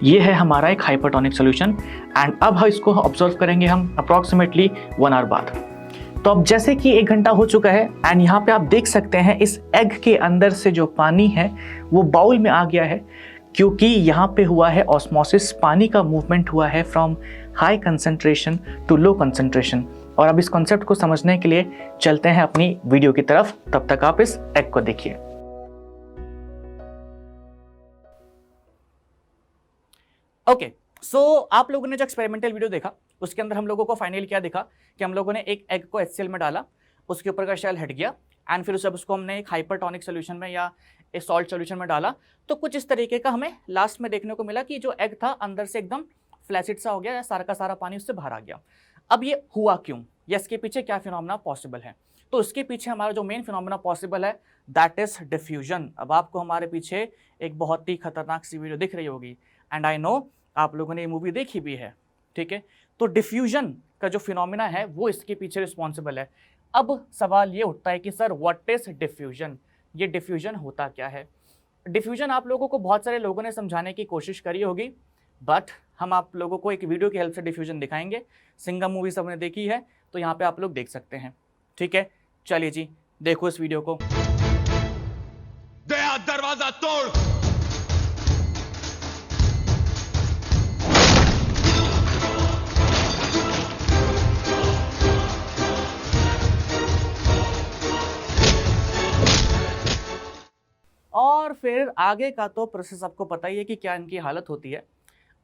ये है हमारा एक हाइपरटोनिक सोल्यूशन एंड अब हम इसको ऑब्जर्व करेंगे हम अप्रॉक्सीमेटली 1 आवर बाद। तो अब जैसे कि 1 घंटा हो चुका है एंड यहाँ पे आप देख सकते हैं इस एग के अंदर से जो पानी है वो बाउल में आ गया है, क्योंकि यहाँ पे हुआ है ऑस्मोसिस, पानी का मूवमेंट हुआ है from high concentration to low concentration. और अब इस कॉन्सेप्ट को समझने के लिए चलते हैं अपनी वीडियो की तरफ, तब तक आप इस एग को देखिए। ओके, सो आप लोगों ने जो एक्सपेरिमेंटल वीडियो देखा उसके अंदर हम लोगों को फाइनली क्या दिखा कि हम लोगों ने एक एग को HCl में डाला, उसके ऊपर का शेल हट गया एंड फिर उसको हमने एक हाइपरटोनिक सोल्यूशन में या एक सॉल्ट सोल्यूशन में डाला, तो कुछ इस तरीके का हमें लास्ट में देखने को मिला कि जो एग था अंदर से एकदम फ्लैसिड सा हो गया, या सारा का सारा पानी उससे बाहर आ गया। अब ये हुआ क्यों, या इसके पीछे क्या फिनोमेना पॉसिबल है? तो इसके पीछे हमारा जो मेन फिनोमेना पॉसिबल है दैट इज डिफ्यूजन। अब आपको हमारे पीछे एक बहुत ही खतरनाक सी वीडियो दिख रही होगी एंड आई नो आप लोगों ने ये मूवी देखी भी है, ठीक है। तो डिफ्यूजन का जो फिनोमेना है वो इसके पीछे रिस्पॉन्सिबल है। अब सवाल ये उठता है कि सर व्हाट इज डिफ्यूजन, ये डिफ्यूजन होता क्या है? डिफ्यूजन आप लोगों को बहुत सारे लोगों ने समझाने की कोशिश करी होगी, बट हम आप लोगों को एक वीडियो की हेल्प से डिफ्यूजन दिखाएंगे। सिंघम मूवी सबने देखी है तो यहाँ पे आप लोग देख सकते हैं, ठीक है। चलिए जी, देखो इस वीडियो को। दया दरवाजा तोड़। और फिर आगे का तो प्रोसेस आपको पता ही है कि क्या इनकी हालत होती है।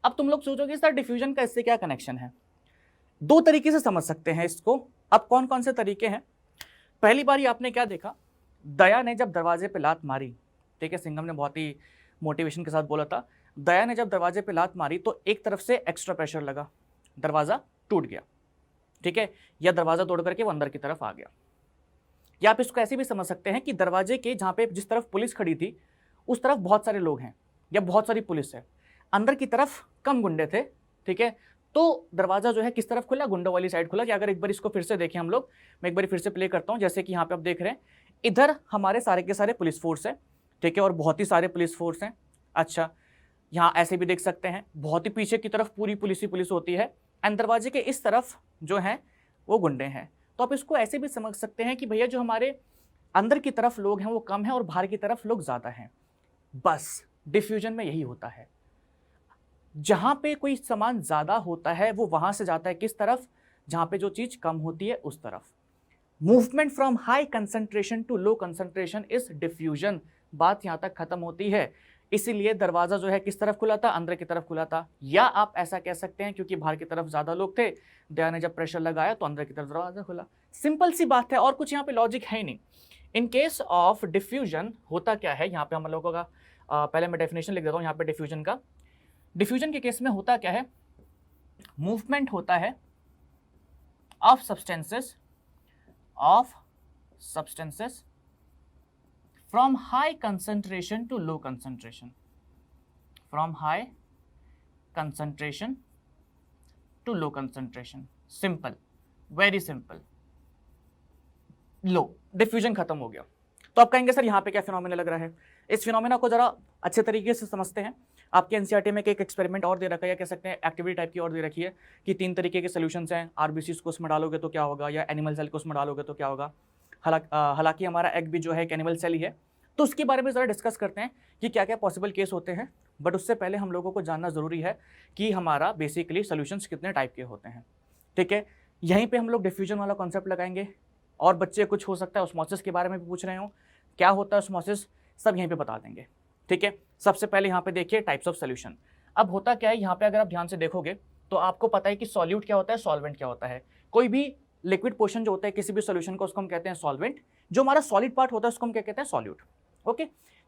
अब तुम लोग सोचोगे सर डिफ्यूजन का इससे क्या कनेक्शन है? 2 तरीके से समझ सकते हैं इसको। अब कौन कौन से तरीके हैं? पहली बार आपने क्या देखा, दया ने जब दरवाजे पे लात मारी, ठीक है, सिंघम ने बहुत ही मोटिवेशन के साथ बोला था, दया ने जब दरवाजे पे लात मारी तो एक तरफ से एक्स्ट्रा प्रेशर लगा, दरवाज़ा टूट गया, ठीक है, या दरवाज़ा तोड़ करके वो अंदर की तरफ आ गया। या आप इसको ऐसे भी समझ सकते हैं कि दरवाजे के जहाँ पे जिस तरफ पुलिस खड़ी थी उस तरफ बहुत सारे लोग हैं या बहुत सारी पुलिस है, अंदर की तरफ कम गुंडे थे, ठीक है, तो दरवाज़ा जो है किस तरफ खुला, गुंडों वाली साइड खुला। कि अगर एक बार इसको फिर से देखें हम लोग, मैं एक बार फिर से प्ले करता हूँ, जैसे कि यहाँ पे आप देख रहे हैं इधर हमारे सारे के सारे पुलिस फोर्स है, ठीक है, और बहुत ही सारे पुलिस फोर्स हैं। अच्छा, यहाँ ऐसे भी देख सकते हैं बहुत ही पीछे की तरफ पूरी पुलिस ही पुलिस होती है एंड दरवाजे के इस तरफ जो हैं वो गुंडे हैं। तो आप इसको ऐसे भी समझ सकते हैं कि भैया जो हमारे अंदर की तरफ लोग हैं वो कम हैं और बाहर की तरफ लोग ज़्यादा हैं। बस डिफ्यूजन में यही होता है, जहाँ पे कोई सामान ज़्यादा होता है वो वहाँ से जाता है किस तरफ, जहाँ पे जो चीज़ कम होती है उस तरफ। Movement from high concentration to low concentration is diffusion. बात यहाँ तक खत्म होती है। इसीलिए दरवाज़ा जो है किस तरफ खुला था, अंदर की तरफ खुला था। या आप ऐसा कह सकते हैं क्योंकि बाहर की तरफ ज़्यादा लोग थे, दया ने जब प्रेशर लगाया तो अंदर की तरफ दरवाज़ा खुला। सिंपल सी बात है और कुछ यहाँ पे लॉजिक है ही नहीं। इन केस ऑफ डिफ्यूजन होता क्या है, यहाँ पे हम लोगों का पहले मैं डेफिनेशन लिख देता हूँ यहाँ पे डिफ्यूजन का। डिफ्यूजन के केस में होता क्या है, मूवमेंट होता है of substances from high concentration to low concentration, from high concentration to low concentration, simple, very simple, low diffusion खत्म हो गया। तो आप कहेंगे सर यहाँ पे क्या फिनोमेना लग रहा है? इस फिनोमेना को जरा अच्छे तरीके से समझते हैं। आपके एनसीईआरटी में एक एक्सपेरिमेंट और दे रखा है, या कह सकते हैं एक्टिविटी टाइप की और दे रखी है कि 3 तरीके के सोल्यूशंस हैं, आरबीसीज को उसमें डालोगे तो क्या होगा, या एनिमल सेल को उसमें डालोगे तो क्या होगा। हालांकि हमारा एग भी जो है एक एनिमल सेल ही है। तो उसके बारे में ज़रा डिस्कस करते हैं कि क्या क्या पॉसिबल केस होते हैं बट उससे पहले हम लोगों को जानना ज़रूरी है कि हमारा बेसिकली सोल्यूशंस कितने टाइप के होते हैं। ठीक है, यहीं पे हम लोग डिफ्यूजन वाला कॉन्सेप्ट लगाएंगे, और बच्चे कुछ हो सकता है ऑस्मोसिस के बारे में भी पूछ रहे हो, क्या होता है ऑस्मोसिस, सब यहीं पे बता देंगे। ठीक है, सबसे पहले यहाँ पे देखिए टाइप्स ऑफ सोल्यूशन। अब होता क्या है, यहाँ पे अगर आप ध्यान से देखोगे तो आपको पता है कि सॉल्यूट क्या होता है, सॉल्वेंट क्या होता है। कोई भी लिक्विड पोर्शन जो होता है किसी भी सोल्यूशन को, उसको हम कहते हैं सॉल्वेंट। जो हमारा सॉलिड पार्ट होता है उसको हम क्या कहते हैं, सॉल्यूट। ओके,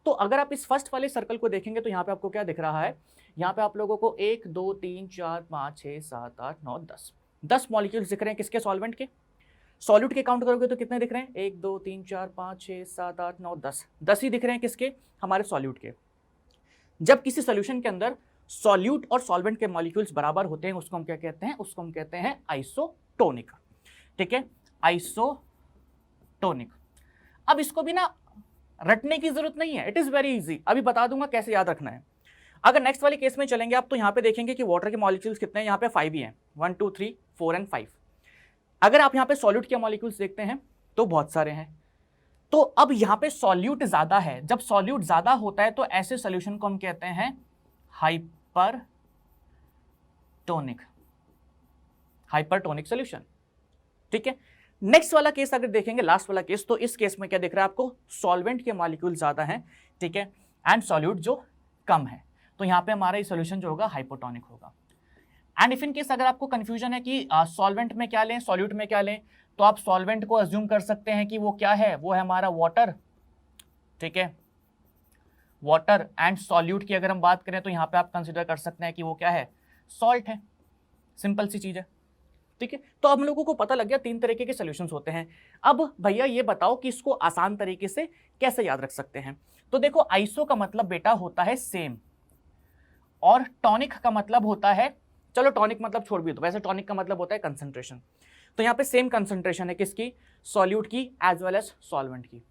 तो अगर आप इस फर्स्ट वाले सर्कल को देखेंगे तो यहाँ पे आपको क्या दिख रहा है, यहाँ पे आप लोगों को 1 2 3 4 5 6 7 8 9 10 मॉलिक्यूल्स दिख रहे हैं किसके, सॉल्वेंट के। सॉल्यूट के काउंट करोगे तो कितने दिख रहे हैं, 1 2 3 4 5 6 7 8 9 10 ही दिख रहे हैं किसके, हमारे सॉल्यूट के। जब किसी सोल्यूशन के अंदर सॉल्यूट और सॉल्वेंट के मॉलिक्यूल्स बराबर होते हैं उसको हम क्या कहते हैं, उसको हम कहते हैं आइसोटोनिक। ठीक है, आइसोटोनिक। अब इसको भी ना रटने की जरूरत नहीं है, इट इज वेरी इजी, अभी बता दूंगा कैसे याद रखना है। अगर नेक्स्ट वाले केस में चलेंगे आप तो यहाँ पे देखेंगे कि वाटर के मॉलिक्यूल्स कितने हैं, यहाँ पे 5 ही हैं, 1 2 3 4 एंड 5। अगर आप यहाँ पे सॉल्यूट के मॉलिक्यूल्स देखते हैं तो बहुत सारे हैं। तो अब यहाँ पे सॉल्यूट ज्यादा है, जब सॉल्यूट ज्यादा होता है तो ऐसे सोल्यूशन को हम कहते हैं हाइपरटोनिक, हाइपरटोनिक सोल्यूशन। ठीक है, नेक्स्ट वाला केस अगर देखेंगे, लास्ट वाला केस, तो इस केस में क्या दिख रहा है आपको, सॉल्वेंट के मॉलिक्यूल ज्यादा हैं, ठीक है, एंड सॉल्यूट जो कम है, तो यहाँ पे हमारा ये सोल्यूशन जो होगा हाइपोटोनिक होगा। एंड इफ इन केस अगर आपको कंफ्यूजन है कि सॉल्वेंट में क्या लें, सॉल्यूट में क्या लें, तो आप सॉल्वेंट को अज्यूम कर सकते हैं कि वो क्या है, वो है हमारा वाटर। ठीक है, वाटर। एंड सॉल्यूट की अगर हम बात करें तो यहाँ पे आप कंसिडर कर सकते हैं कि वो क्या है, सॉल्ट है। सिंपल सी चीज है। ठीक है, तो अब हम लोगों को पता लग गया 3 तरीके के सॉल्यूशंस होते हैं। अब भैया ये बताओ कि इसको आसान तरीके से कैसे याद रख सकते हैं। तो देखो, आइसो का मतलब बेटा होता है सेम, और टॉनिक का मतलब होता है, चलो टॉनिक मतलब छोड़ भी दो, वैसे टॉनिक का मतलब होता है कंसंट्रेशन। तो यहाँ पे सेम कंसंट्रेशन है किसकी, सॉल्यूट की एज वेल एज सॉल्वेंट की।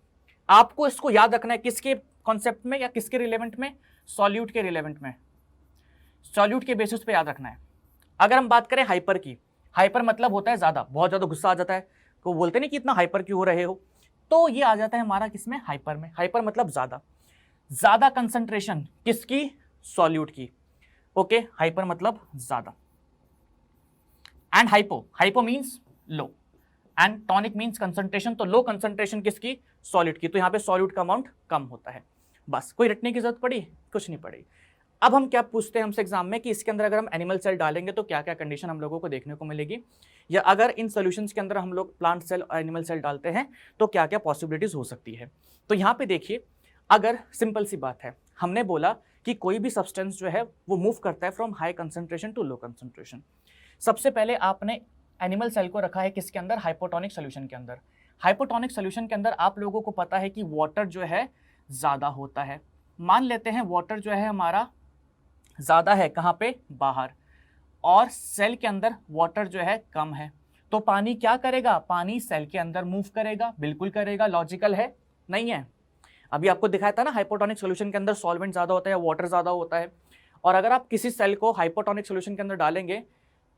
आपको इसको याद रखना है किसके कॉन्सेप्ट में या किसके रिलेवेंट में, सॉल्यूट के रिलेवेंट में, सॉल्यूट के बेसिस पे याद रखना है। अगर हम बात करें हाइपर की, हाइपर मतलब होता है ज्यादा, बहुत ज्यादा गुस्सा आ जाता है, तो बोलते नहीं कि इतना हाइपर क्यों हो रहे हो, तो ये आ जाता है हमारा किसमें, हाइपर में। हाइपर मतलब ज्यादा, ज्यादा कंसंट्रेशन किसकी, सॉल्यूट की। ओके, हाइपर मतलब ज्यादा। And hypo, hypo means low, and tonic means concentration, तो लो कंसंट्रेशन किसकी, सॉल्यूट की। तो यहाँ पे सॉल्यूट का अमाउंट कम होता है। बस, कोई रटने की जरूरत पड़ी, कुछ नहीं पड़ी। अब हम क्या पूछते हैं हमसे एग्जाम में कि इसके अंदर अगर हम एनिमल सेल डालेंगे तो क्या क्या कंडीशन हम लोगों को देखने को मिलेगी, या अगर इन सॉल्यूशंस के अंदर हम लोग प्लांट सेल और एनिमल सेल डालते हैं तो क्या क्या पॉसिबिलिटीज हो सकती है। तो यहाँ पे देखिए, अगर सिंपल सी बात है, हमने बोला कि कोई भी सब्सटेंस जो है वो मूव करता है from high concentration to low concentration. सबसे पहले आपने एनिमल सेल को रखा है किसके अंदर, हाइपोटोनिक सोल्यूशन के अंदर। हाइपोटोनिक सोल्यूशन के अंदर आप लोगों को पता है कि वाटर जो है ज़्यादा होता है। मान लेते हैं वाटर जो है हमारा ज़्यादा है कहाँ पे, बाहर, और सेल के अंदर वाटर जो है कम है, तो पानी क्या करेगा, पानी सेल के अंदर मूव करेगा, बिल्कुल करेगा। लॉजिकल है, नहीं है? अभी आपको दिखाया था ना, हाइपोटोनिक सोल्यूशन के अंदर सॉल्वेंट ज़्यादा होता है, वाटर ज़्यादा होता है, और अगर आप किसी सेल को हाइपोटोनिक सोल्यूशन के अंदर डालेंगे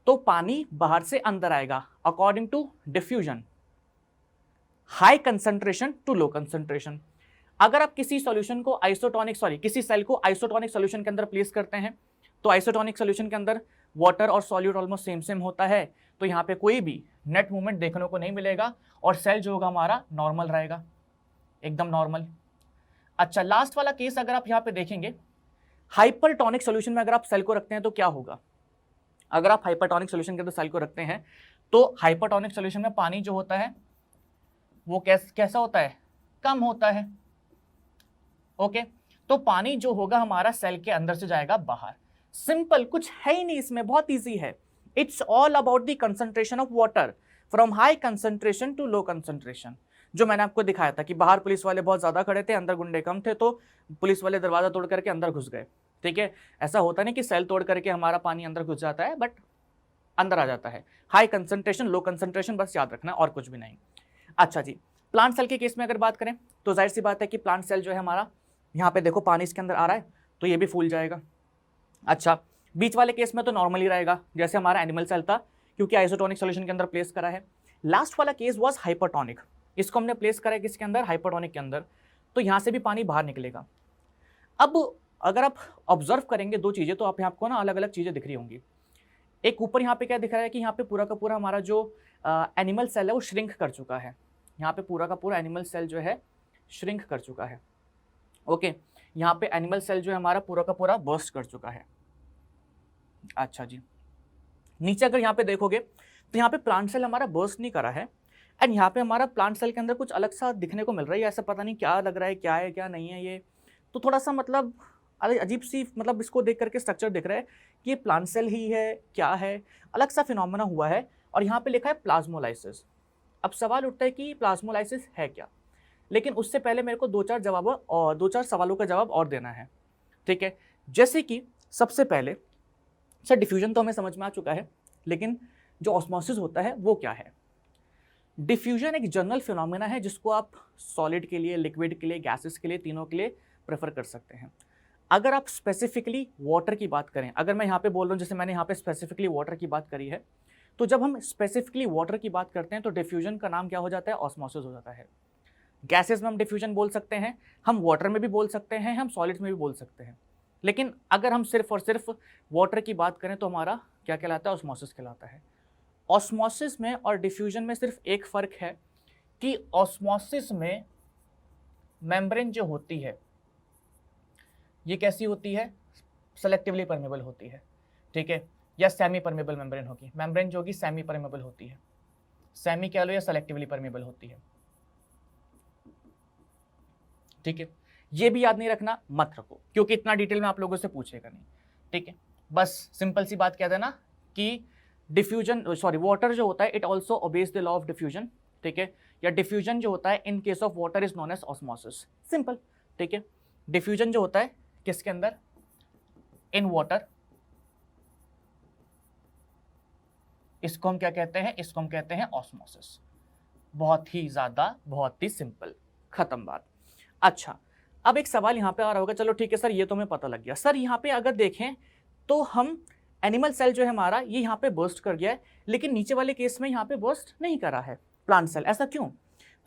तो पानी बाहर से अंदर आएगा according to diffusion, high concentration to low concentration. अगर आप किसी सॉल्यूशन को किसी सेल को आइसोटोनिक सॉल्यूशन के अंदर प्लेस करते हैं तो आइसोटोनिक सॉल्यूशन के अंदर वाटर और सॉल्यूट ऑलमोस्ट सेम सेम होता है, तो यहाँ पे कोई भी नेट मूवमेंट देखने को नहीं मिलेगा और सेल जो होगा हमारा नॉर्मल रहेगा, एकदम नॉर्मल। अच्छा, लास्ट वाला केस अगर आप यहाँ पे देखेंगे, हाइपरटोनिक सॉल्यूशन में अगर आप सेल को रखते हैं तो क्या होगा। अगर आप हाइपरटोनिक सॉल्यूशन के अंदर सेल को रखते हैं तो हाइपरटोनिक सॉल्यूशन में पानी जो होता है वो कैसा होता है, कम होता है। ओके, तो पानी जो होगा हमारा सेल के अंदर से जाएगा बाहर। सिंपल, कुछ है ही नहीं इसमें, बहुत इजी है। It's all about the concentration of water from high concentration to low concentration. जो मैंने आपको दिखाया था कि बाहर पुलिस वाले बहुत ज्यादा खड़े थे, अंदर गुंडे कम थे, तो पुलिस वाले दरवाजा तोड़ करके अंदर घुस गए। ठीक है, ऐसा होता नहीं कि सेल तोड़ करके हमारा पानी अंदर घुस जाता है, बट अंदर आ जाता है। हाई कंसंट्रेशन, लो कंसंट्रेशन, बस याद रखना, और कुछ भी नहीं। अच्छा जी, प्लांट सेल के केस में अगर बात करें तो जाहिर सी बात है कि प्लांट सेल जो है हमारा, यहाँ पे देखो पानी इसके अंदर आ रहा है तो ये भी फूल जाएगा। अच्छा, बीच वाले केस में तो नॉर्मली रहेगा जैसे हमारा एनिमल सेल था, क्योंकि आइसोटोनिक सॉल्यूशन के अंदर प्लेस करा है। लास्ट वाला केस वाज हाइपरटोनिक, इसको हमने प्लेस करा है किसके अंदर, हाइपरटोनिक के अंदर, तो यहाँ से भी पानी बाहर निकलेगा। अब अगर आप ऑब्जर्व करेंगे दो चीज़ें तो आप यहाँ आपको ना अलग अलग चीज़ें दिख रही होंगी। एक ऊपर यहाँ पे क्या दिख रहा है कि यहाँ पे पूरा का पूरा हमारा जो एनिमल सेल है वो श्रिंक कर चुका है। यहाँ पे पूरा का पूरा एनिमल सेल जो है श्रिंक कर चुका है। ओके, यहाँ पे एनिमल सेल जो है हमारा पूरा का पूरा बर्स्ट कर चुका है। अच्छा जी, नीचे अगर यहाँ पे देखोगे तो यहाँ पे प्लांट सेल हमारा बर्स्ट नहीं करा है एंड यहाँ पे हमारा प्लांट सेल के अंदर कुछ अलग सा दिखने को मिल रहा है। ऐसा पता नहीं क्या लग रहा है, क्या है क्या नहीं है ये, तो थोड़ा सा मतलब अजीब सी, मतलब इसको देख करके स्ट्रक्चर दिख रहा है कि ये प्लांट सेल ही है क्या है, अलग सा फिनोमेना हुआ है। और यहाँ पे लिखा है प्लाज्मोलाइसिस। अब सवाल उठता है कि प्लाज्मोलाइसिस है क्या, लेकिन उससे पहले मेरे को दो चार सवालों का जवाब और देना है। ठीक है, जैसे कि सबसे पहले सर डिफ्यूजन तो हमें समझ में आ चुका है, लेकिन जो ऑस्मोसिस होता है वो क्या है। डिफ्यूजन एक जनरल फिनोमेना है जिसको आप सॉलिड के लिए, लिक्विड के लिए, गैसेस के लिए, तीनों के लिए प्रेफर कर सकते हैं। अगर आप स्पेसिफिकली वाटर की बात करें, अगर मैं यहाँ पे बोल रहा हूँ जैसे मैंने यहाँ पे स्पेसिफिकली वाटर की बात करी है, तो जब हम स्पेसिफिकली वाटर की बात करते हैं तो डिफ्यूजन का नाम क्या हो जाता है, ऑस्मोसिस हो जाता है। गैसेस में हम डिफ्यूजन बोल सकते हैं, हम वाटर में भी बोल सकते हैं, हम सॉलिड्स में भी बोल सकते हैं। लेकिन अगर हम सिर्फ और सिर्फ वाटर की बात करें तो हमारा क्या कहलाता है, ऑस्मोसिस कहलाता है। ऑस्मोसिस में और डिफ्यूजन में सिर्फ एक फ़र्क है कि ऑस्मोसिस में मेम्ब्रेन जो होती है ये कैसी होती है, सेलेक्टिवली परमेबल होती है। ठीक है, या सेमी परमेबल मेम्ब्रेन होगी। मेम्ब्रेन जो होगी सेमी परमेबल होती है, सेमी कह लो या सेलेक्टिवली परमेबल होती है। ठीक है, ये भी याद नहीं रखना, मत रखो, क्योंकि इतना डिटेल में आप लोगों से पूछेगा नहीं। ठीक है, बस सिंपल सी बात कह देना कि डिफ्यूजन वाटर जो होता है it also obeys the law of diffusion. ठीक है, या डिफ्यूजन जो होता है in case of water is known as osmosis, simple. ठीक है, डिफ्यूजन जो होता है किसके अंदर, इन वाटर, इसको हम क्या कहते हैं, इसको हम कहते हैं ऑस्मोसिस। बहुत ही ज्यादा, बहुत ही सिंपल, खत्म बात। अच्छा, अब एक सवाल यहाँ पे आ रहा होगा, चलो ठीक है सर ये तो हमें पता लग गया। सर यहाँ पे अगर देखें तो हम एनिमल सेल जो है हमारा ये यहाँ पे बर्स्ट कर गया है, लेकिन नीचे वाले केस में यहाँ पे बर्स्ट नहीं करा है प्लांट सेल, ऐसा क्यों?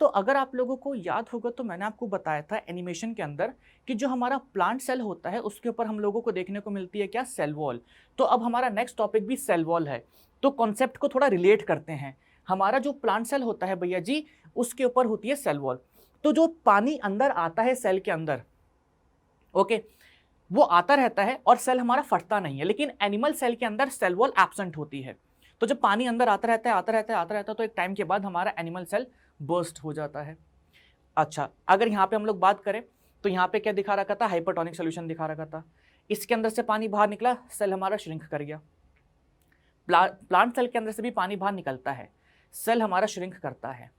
तो अगर आप लोगों को याद होगा तो मैंने आपको बताया था एनिमेशन के अंदर कि जो हमारा प्लांट सेल होता है उसके ऊपर हम लोगों को देखने को मिलती है क्या, सेल वॉल। तो अब हमारा नेक्स्ट टॉपिक भी सेल वॉल है, तो कॉन्सेप्ट को थोड़ा रिलेट करते हैं। हमारा जो प्लांट सेल होता है भैया जी, उसके ऊपर होती है सेल वॉल। तो जो पानी अंदर आता है सेल के अंदर, ओके, वो आता रहता है और सेल हमारा फटता नहीं है, लेकिन एनिमल सेल के अंदर सेल वॉल एब्सेंट होती है। तो जब पानी अंदर आता रहता है तो एक टाइम के बाद हमारा एनिमल सेल बर्स्ट हो जाता है। अच्छा, अगर यहाँ पे हम लोग बात करें तो यहाँ पे क्या दिखा रखा था, हाइपरटोनिक सोल्यूशन दिखा रखा था। इसके अंदर से पानी बाहर निकला, सेल हमारा श्रिंक कर गया। प्लांट सेल के अंदर से भी पानी बाहर निकलता है, सेल हमारा श्रिंक करता है।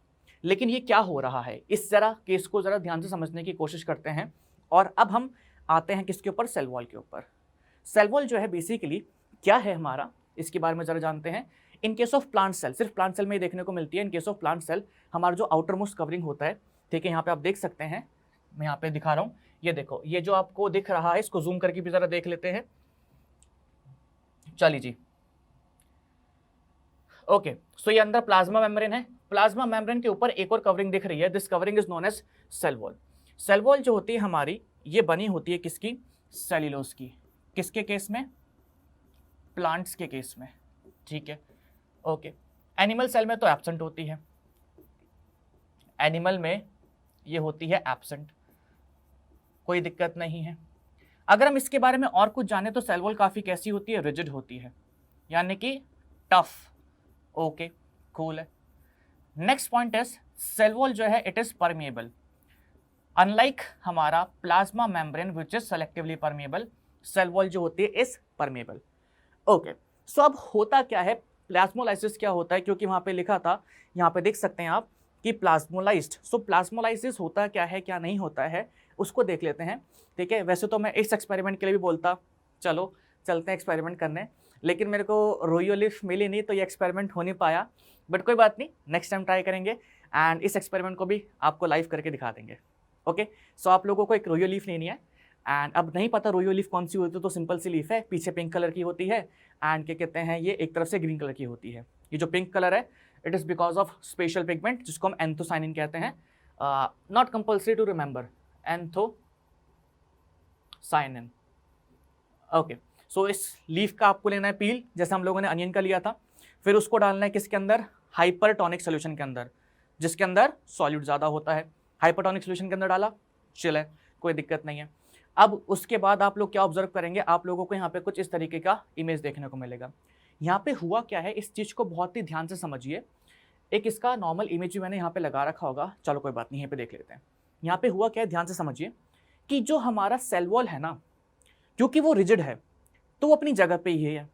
लेकिन ये क्या हो रहा है, इस जरा केस को जरा ध्यान से समझने की कोशिश करते हैं। और अब हम आते हैं किसके ऊपर, सेल वॉल के ऊपर। सेल वॉल जो है बेसिकली क्या है हमारा, इसके बारे में जरा जानते हैं। In case of plant cell, सिर्फ प्लांट सेल में ही देखने को मिलती है। In case of plant cell हमारा जो आउटर मोस्ट कवरिंग होता है, ठीक है, यहाँ पे आप देख सकते हैं, मैं यहाँ पे दिखा रहा हूँ, ये देखो, ये जो आपको दिख रहा है इसको जूम करके भी जरा देख लेते हैं। चलिए जी, ओके, सो ये अंदर प्लाज्मा मेम्ब्रेन है। प्लाज्मा मेम्ब्रेन के ऊपर एक और कवरिंग दिख रही है, this covering is known as cell wall. Cell wall जो होती है हमारी, ये बनी होती है किसकी, सेल्यूलोज की। किसके केस में, प्लांट्स के केस में। ठीक है, ओके। एनिमल सेल में तो एब्सेंट होती है, एनिमल में ये होती है एब्सेंट, कोई दिक्कत नहीं है। अगर हम इसके बारे में और कुछ जाने तो सेल वॉल काफ़ी कैसी होती है, रिजिड होती है, यानी कि टफ। ओके, कूल है। Next point is cell wall जो है इट इज परमेबल, अनलाइक हमारा plasma membrane which is selectively permeable, cell wall जो होती है इज परमेबल। ओके, सो अब होता क्या है, प्लाज्मोलाइसिस क्या होता है, क्योंकि वहाँ पे लिखा था, यहाँ पे देख सकते हैं आप कि प्लाज्मोलाइज्ड। सो प्लाज्मोलाइसिस होता क्या है, क्या नहीं होता है, उसको देख लेते हैं। ठीक है, वैसे तो मैं इस एक्सपेरिमेंट के लिए भी बोलता चलो चलते हैं एक्सपेरिमेंट करने, लेकिन मेरे को रोयोलिफ मिली नहीं तो ये एक्सपेरिमेंट हो नहीं पाया, बट कोई बात नहीं, नेक्स्ट टाइम ट्राई करेंगे एंड इस एक्सपेरिमेंट को भी आपको लाइव करके दिखा देंगे। ओके, सो आप लोगों को एक रोयो लीफ लेनी है एंड अब नहीं पता रोयो लीफ कौन सी होती है, तो सिंपल सी लीफ है, पीछे पिंक कलर की होती है एंड क्या कहते हैं, ये एक तरफ से ग्रीन कलर की होती है। ये जो पिंक कलर है it is because of special pigment जिसको हम एंथोसाइनिन कहते हैं। Not compulsory to remember, anthocyanin, okay, so इस लीफ का आपको लेना है पील, जैसे हम लोगों ने अनियन का लिया था। फिर उसको डालना है किसके अंदर, हाइपरटोनिक सोल्यूशन के अंदर, जिसके अंदर सॉल्यूट ज़्यादा होता है। हाइपरटोनिक सोल्यूशन के अंदर डाला, चिल है, कोई दिक्कत नहीं है। अब उसके बाद आप लोग क्या ऑब्जर्व करेंगे, आप लोगों को यहाँ पे कुछ इस तरीके का इमेज देखने को मिलेगा। यहाँ पे हुआ क्या है, इस चीज़ को बहुत ही ध्यान से समझिए। एक इसका नॉर्मल इमेज भी मैंने यहाँ पे लगा रखा होगा, चलो कोई बात नहीं, यहाँ पे देख लेते हैं। यहाँ पे हुआ क्या है, ध्यान से समझिए कि जो हमारा सेल वॉल है ना, क्योंकि वो रिजिड है तो वो अपनी जगह पे ही है।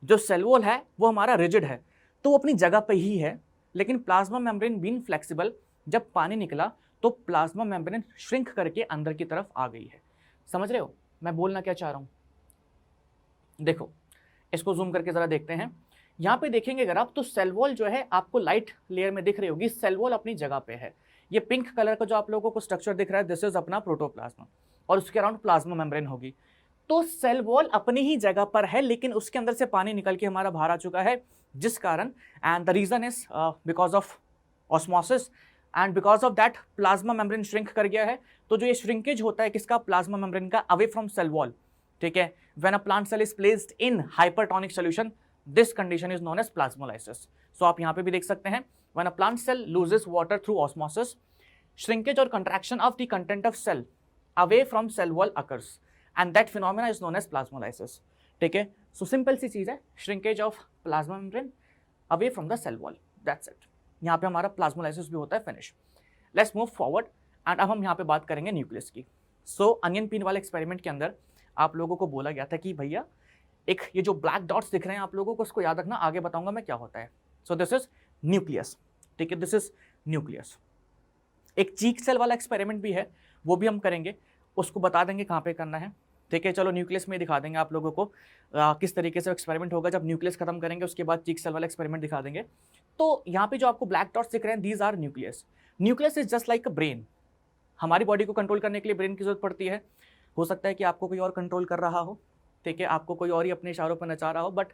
जो सेल वॉल है वो हमारा रिजिड है तो वो अपनी जगह पे ही है, लेकिन प्लाज्मा मेम्ब्रेन बीइंग फ्लेक्सिबल, जब पानी निकला तो प्लाज्मा मेम्ब्रेन श्रिंक करके अंदर की तरफ आ गई है। समझ रहे हो मैं बोलना क्या चाह रहा हूँ? देखो इसको जूम करके ज़रा देखते हैं। यहाँ पे देखेंगे अगर आप, तो सेल वॉल जो है आपको लाइट लेयर में दिख रही होगी, सेल वॉल अपनी जगह पे है। ये पिंक कलर का जो आप लोगों को स्ट्रक्चर दिख रहा है, दिस इज अपना प्रोटोप्लाज्मा, और उसके अराउंड प्लाज्मा मेम्ब्रेन होगी। तो सेल वॉल अपनी ही जगह पर है, लेकिन उसके अंदर से पानी निकल के हमारा बाहर आ चुका है, जिस कारण, and the reason is because of osmosis and because of that plasma membrane shrink कर गया है। तो जो ये श्रिंकेज होता है किसका, प्लाज्मा मेम्ब्रेन का, अवे फ्रॉम सेल वॉल, ठीक है। When a plant cell is placed in hypertonic solution, this condition is known as plasmolysis. So आप यहाँ पे भी देख सकते हैं, when a plant cell loses water through osmosis, shrinkage or contraction of the content of cell away from cell wall occurs and that phenomena is known as plasmolysis। ठीक है, so simple सी चीज़ है, shrinkage of plasma membrane away from the cell wall, that's it। यहाँ पे हमारा plasmolysis भी होता है, finish. Let's move forward and अब हम यहाँ पे बात करेंगे न्यूक्लियस की। सो अनियन पिन वाले एक्सपेरिमेंट के अंदर आप लोगों को बोला गया था कि भैया एक ये जो ब्लैक डॉट्स दिख रहे हैं आप लोगों को, उसको याद रखना, आगे बताऊंगा मैं क्या होता है। सो दिस इज न्यूक्लियस, ठीक है, दिस इज न्यूक्लियस। एक चीक सेल वाला एक्सपेरिमेंट भी है, वो भी हम करेंगे, उसको बता देंगे कहाँ पे करना है, ठीक है। चलो न्यूक्लियस में दिखा देंगे आप लोगों को किस तरीके से एक्सपेरिमेंट होगा। जब न्यूक्लियस खत्म करेंगे उसके बाद चीक सेल वाला एक्सपेरिमेंट दिखा देंगे। तो यहाँ पे जो आपको ब्लैक डॉट्स दिख रहे हैं, these are nucleus. Nucleus is just like a brain. हमारी बॉडी को कंट्रोल करने के लिए ब्रेन की जरूरत पड़ती है। हो सकता है कि आपको कोई और कंट्रोल कर रहा हो, ठीक है, आपको कोई और ही अपने इशारों पर नचा रहा हो, बट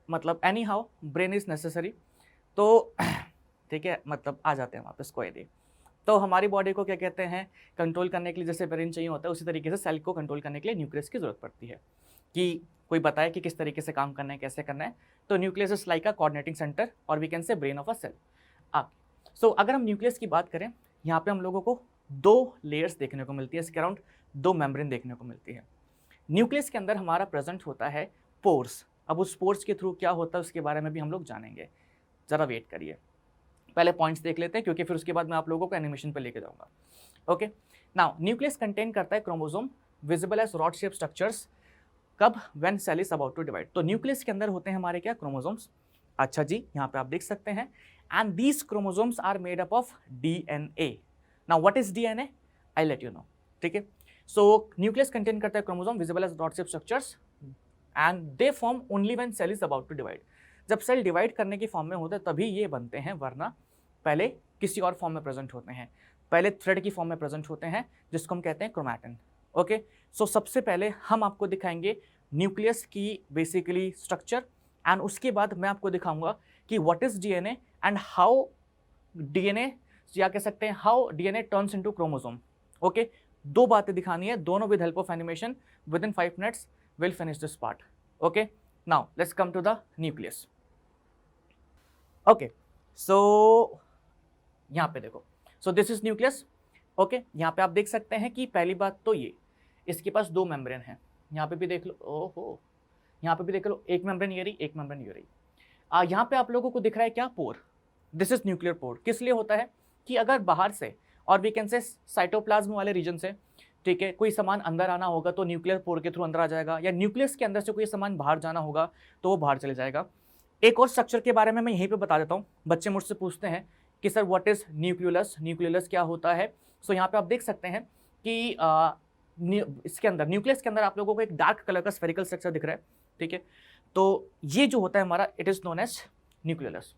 मतलब any how brain is necessary. तो ठीक है, मतलब आ जाते हैं वापस, कोई नहीं। तो हमारी बॉडी को क्या कहते हैं, कंट्रोल करने के लिए जैसे ब्रेन चाहिए होता है, उसी तरीके से सेल को कंट्रोल करने के लिए न्यूक्लियस की जरूरत पड़ती है, कि कोई बताए कि किस तरीके से काम करना है, कैसे करना है। तो nucleus is like a coordinating centre और we can say brain of a cell. So अगर हम न्यूक्लियस की बात करें, यहाँ पे हम लोगों को 2 लेयर्स देखने को मिलती है, इसके अराउंड 2 मेम्ब्रेन देखने को मिलती है। न्यूक्लियस के अंदर हमारा प्रेजेंट होता है पोर्स। अब उस पोर्स के थ्रू क्या होता है उसके बारे में भी हम लोग जानेंगे, ज़रा वेट करिए, पहले पॉइंट्स देख लेते हैं, क्योंकि फिर उसके बाद मैं आप लोगों को एनिमेशन पे लेके जाऊंगा। ओके, नाउ न्यूक्लियस कंटेन करता है chromosome visible as rod shape structures. कब, when cell is about to divide. तो न्यूक्लियस के अंदर होते हैं हमारे क्या, क्रोमोसोम्स। अच्छा जी, यहाँ पे आप देख सकते हैं, and these chromosomes are made up of DNA। Now what is DNA, I let you know, ठीक है। सो न्यूक्लियस कंटेन करता है chromosome visible as rod shape structures and they form only when cell is about to divide. जब cell divide करने की form में होते हैं तभी ये बनते हैं, वरना पहले किसी और फॉर्म में प्रेजेंट होते हैं, पहले थ्रेड की फॉर्म में प्रेजेंट होते हैं, जिसको हम कहते हैं क्रोमैटिन। ओके, सो सबसे पहले हम आपको दिखाएंगे न्यूक्लियस की बेसिकली स्ट्रक्चर, एंड उसके बाद मैं आपको दिखाऊंगा कि what is DNA and how DNA, या कह सकते हैं how DNA turns into chromosome. Okay, 2 बातें दिखानी है, दोनों with help of animation. Within 5 minutes will finish this part. Okay, now let's come to the nucleus. Okay, so यहाँ पे देखो, so this is nucleus. Okay, यहाँ पे आप देख सकते हैं कि पहली बात तो ये, इसके पास 2 मेम्ब्रेन हैं। यहाँ पे भी देख लो, ओहो, यहाँ पे भी देख लो, एक मेम्ब्रेन ये रही, एक मेम्ब्रेन ये रही। यहाँ पे आप लोगों को दिख रहा है क्या, pore. This is nuclear pore. किस लिए होता है कि अगर बाहर से, और वी कैन से साइटोप्लाज्म वाले रीजन से, ठीक है, कोई सामान अंदर आना होगा तो न्यूक्लियर पोर के थ्रू अंदर आ जाएगा, या न्यूक्लियस के अंदर से कोई सामान बाहर जाना होगा तो वो बाहर चले जाएगा। एक और स्ट्रक्चर के बारे में मैं यहीं पे बता देता हूँ, बच्चे मुझसे पूछते हैं कि sir what is nucleolus, nucleolus क्या होता है। सो यहाँ पे आप देख सकते हैं कि इसके अंदर, न्यूक्लियस के अंदर आप लोगों को एक डार्क कलर का स्फेरिकल स्ट्रक्चर दिख रहा है, ठीक है। तो ये जो होता है हमारा, it is known as nucleolus,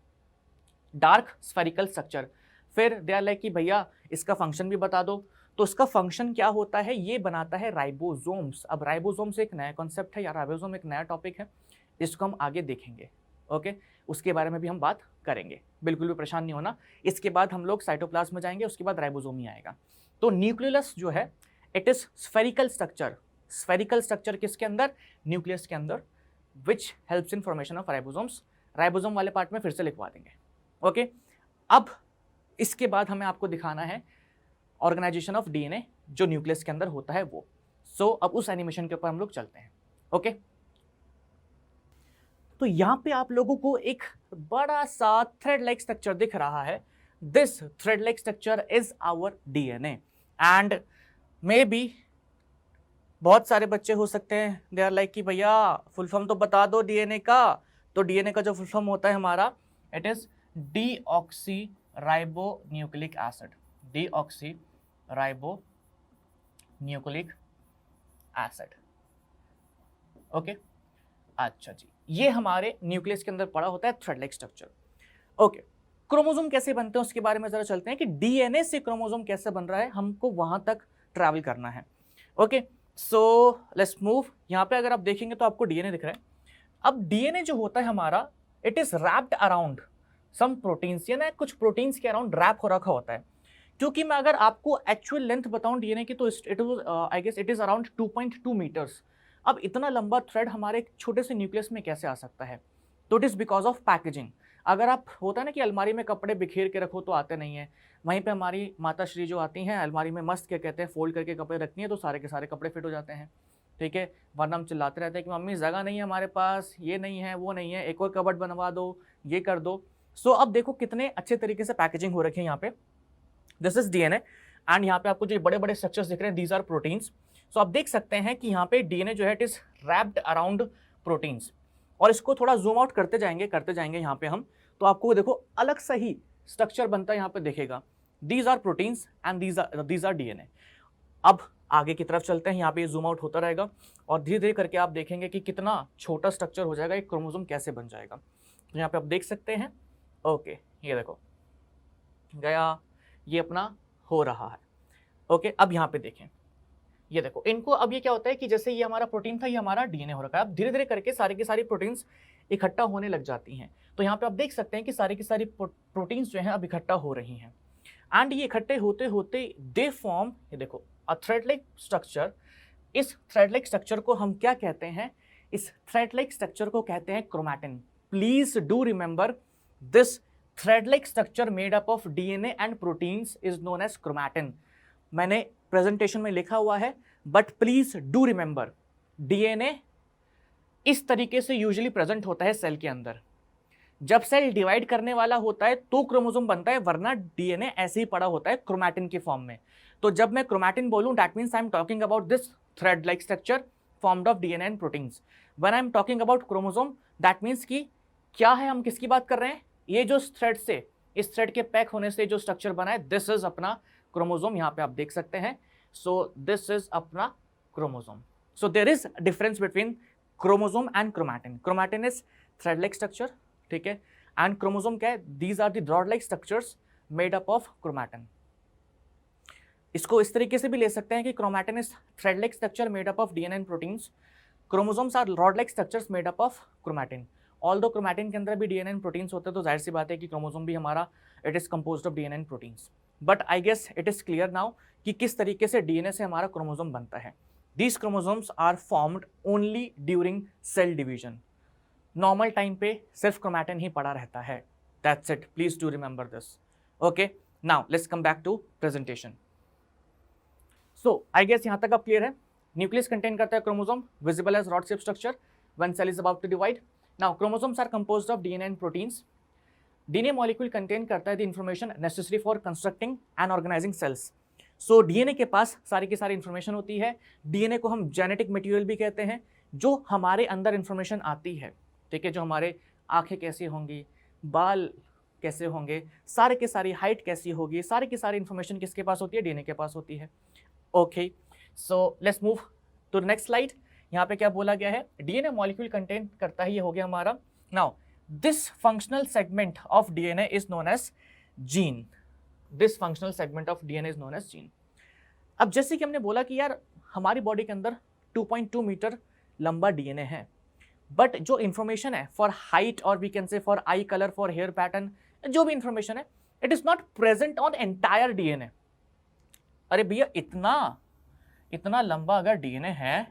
dark spherical structure. फिर दे आर लाइक कि भैया इसका फंक्शन भी बता दो, तो इसका फंक्शन क्या होता है, ये बनाता है राइबोसोम्स। अब राइबोसोम्स एक नया कॉन्सेप्ट है, या राइबोसोम एक नया टॉपिक है, इसको हम आगे देखेंगे। ओके, उसके बारे में भी हम बात करेंगे, बिल्कुल भी परेशान नहीं होना। इसके बाद हम लोग साइटोप्लाज्म में जाएंगे, उसके बाद राइबोसोम ही आएगा। तो न्यूक्लियोलस जो है, it is spherical structure, spherical structure किसके अंदर, न्यूक्लियस के अंदर, which helps in formation of ribosomes. Ribosome वाले पार्ट में फिर से लिखवा देंगे। ओके, अब इसके बाद हमें आपको दिखाना है ऑर्गेनाइजेशन ऑफ डीएनए जो न्यूक्लियस के अंदर होता है वो। सो अब उस एनिमेशन के ऊपर हम लोग चलते हैं। ओके, तो यहां पे आप लोगों को एक बड़ा सा थ्रेड लाइक स्ट्रक्चर दिख रहा है। This thread like structure is our DNA and may be बहुत सारे बच्चे हो सकते हैं दे आर लाइक कि भैया फुल फॉर्म तो बता दो डीएनए का। तो डीएनए का जो फुल फॉर्म होता है हमारा, it is deoxy ribo nucleic acid. Deoxy ribo nucleic acid. Okay, अच्छा जी, ये हमारे न्यूक्लियस के अंदर पड़ा होता है thread like structure. Okay, chromosome कैसे बनते हैं उसके बारे में जरा चलते हैं कि डीएनए से क्रोमोसोम कैसे बन रहा है, हमको वहां तक ट्रैवल करना है। Okay, so let's move. यहाँ पे अगर आप देखेंगे तो आपको डीएनए दिख रहा है। अब डीएनए जो होता है हमारा, it is wrapped around some proteins, यानी कुछ प्रोटीन्स के अराउंड रैप हो रखा होता है। क्योंकि मैं अगर आपको एक्चुअल लेंथ बताऊं डीएनए की तो it I guess it is around 2.2 metres. अब इतना लंबा थ्रेड हमारे एक छोटे से न्यूक्लियस में कैसे आ सकता है? तो it is because of packaging. अगर आप होता है ना कि अलमारी में कपड़े बिखेर के रखो तो आते नहीं है, वहीं पे हमारी माता श्री जो आती हैं अलमारी में मस्त क्या कहते हैं फोल्ड करके कपड़े रखती हैं तो सारे के सारे कपड़े फिट हो जाते हैं। ठीक है, वरना हम चिल्लाते रहते हैं कि मम्मी जगह नहीं है हमारे पास, ये नहीं है वो नहीं है, एक और कबर्ड बनवा दो, ये कर दो। सो अब देखो कितने अच्छे तरीके से पैकेजिंग हो रखी है यहाँ पे। दिस इज डीएनए एंड यहाँ पे आपको जो बड़े बड़े स्ट्रक्चर्स दिख रहे हैं दीज आर प्रोटीन्स। सो आप देख सकते हैं कि यहाँ पे डीएनए जो है it is wrapped around proteins. और इसको थोड़ा जूम आउट करते जाएंगे यहाँ पे हम, तो आपको देखो अलग सा ही स्ट्रक्चर बनता है यहाँ पे दिखेगा। These are proteins and these are DNA. अब आगे की तरफ चलते हैं, यहाँ पे जूम आउट होता रहेगा और धीरे धीरे करके आप देखेंगे कि कितना छोटा स्ट्रक्चर हो जाएगा, एक क्रोमोसोम कैसे बन जाएगा। तो यहाँ पे आप देख सकते हैं। ओके, ये देखो गया, ये अपना हो रहा है। ओके, अब यहाँ पे देखें, ये देखो इनको, अब ये क्या होता है कि जैसे ये हमारा प्रोटीन था, ये हमारा डीएनए हो रखा है। अब धीरे धीरे करके सारी की सारी प्रोटीन्स इकट्ठा होने लग जाती हैं। तो यहाँ पे आप देख सकते हैं कि सारी की सारी प्रोटीन्स जो हैं अब इकट्ठा हो रही हैं एंड ये इकट्ठे होते होते दे फॉर्म, ये देखो अ थ्रेड लाइक स्ट्रक्चर। इस थ्रेड लाइक स्ट्रक्चर को हम क्या कहते हैं? इस थ्रेड लाइक स्ट्रक्चर को कहते हैं chromatin. Please do remember this thread like structure made up of DNA and proteins is known as chromatin. मैंने प्रेजेंटेशन में लिखा हुआ है, but please do remember DNA इस तरीके से यूजुअली प्रेजेंट होता है सेल के अंदर। जब सेल डिवाइड करने वाला होता है तो क्रोमोसोम बनता है, वरना डीएनए ऐसे ही पड़ा होता है क्रोमैटिन के फॉर्म में। तो जब मैं क्रोमैटिन बोलूं that means I am talking about this thread like structure formed of DNA and proteins. When I am talking about chromosome that means कि क्या है, हम किसकी बात कर रहे हैं? ये जो थ्रेड से, इस थ्रेड के पैक होने से जो स्ट्रक्चर बना है, दिस इज अपना क्रोमोसोम। यहाँ पे आप देख सकते हैं। सो दिस इज अपना chromosome. So there is difference between chromosome and chromatin. Chromatin is thread like structure, ठीक है, एंड क्रोमोसोम क्या है? These are the rod like structures made up of chromatin. इसको इस तरीके से भी ले सकते हैं कि chromatin is thread like structure made up of DNA and proteins, chromosomes are rod like structures made up of chromatin. Although chromatin के अंदर भी डीएनए एंड प्रोटीन्स होते हैं, तो जाहिर सी बात है कि क्रोमोसोम भी हमारा it is composed of DNA and proteins. But I guess it is clear now कि किस तरीके से डीएनए से हमारा क्रोमोसोम बनता है। These chromosomes are formed only during cell division. Normal time पे सिर्फ क्रोमैटिन ही पड़ा रहता है। That's it, please do remember this. Okay, now let's come back to presentation. So I guess यहाँ तक अब क्लियर है। न्यूक्लियस कंटेन करता है chromosome, visible as rod shape structure when cell is about to divide. Now chromosomes are composed of DNA and proteins. DNA molecule contain करता है the information necessary for constructing and organising cells. So DNA के पास सारी की सारी information होती है। DNA को हम जेनेटिक मटेरियल भी कहते हैं, जो हमारे अंदर इंफॉर्मेशन आती है, ठीक है, जो हमारे आंखें कैसी होंगी, बाल कैसे होंगे, सारे के सारी हाइट कैसी होगी, सारी की सारी इंफॉर्मेशन किसके पास होती है? डीएनए के पास होती है। Okay, so let's move to the next slide. यहाँ पे क्या बोला गया है? डीएनए मॉलिक्यूल कंटेन करता है, ये हो गया हमारा। Now this functional segment of DNA is known as gene. This functional segment of DNA is known as gene. अब जैसे कि हमने बोला कि यार हमारी बॉडी के अंदर 2.2 मीटर लंबा डीएनए है, बट जो इंफॉर्मेशन है फॉर हाइट और we can say for eye colour, for hair pattern, जो भी इंफॉर्मेशन है, it is not present on entire DNA. अरे भैया इतना लंबा अगर डीएनए है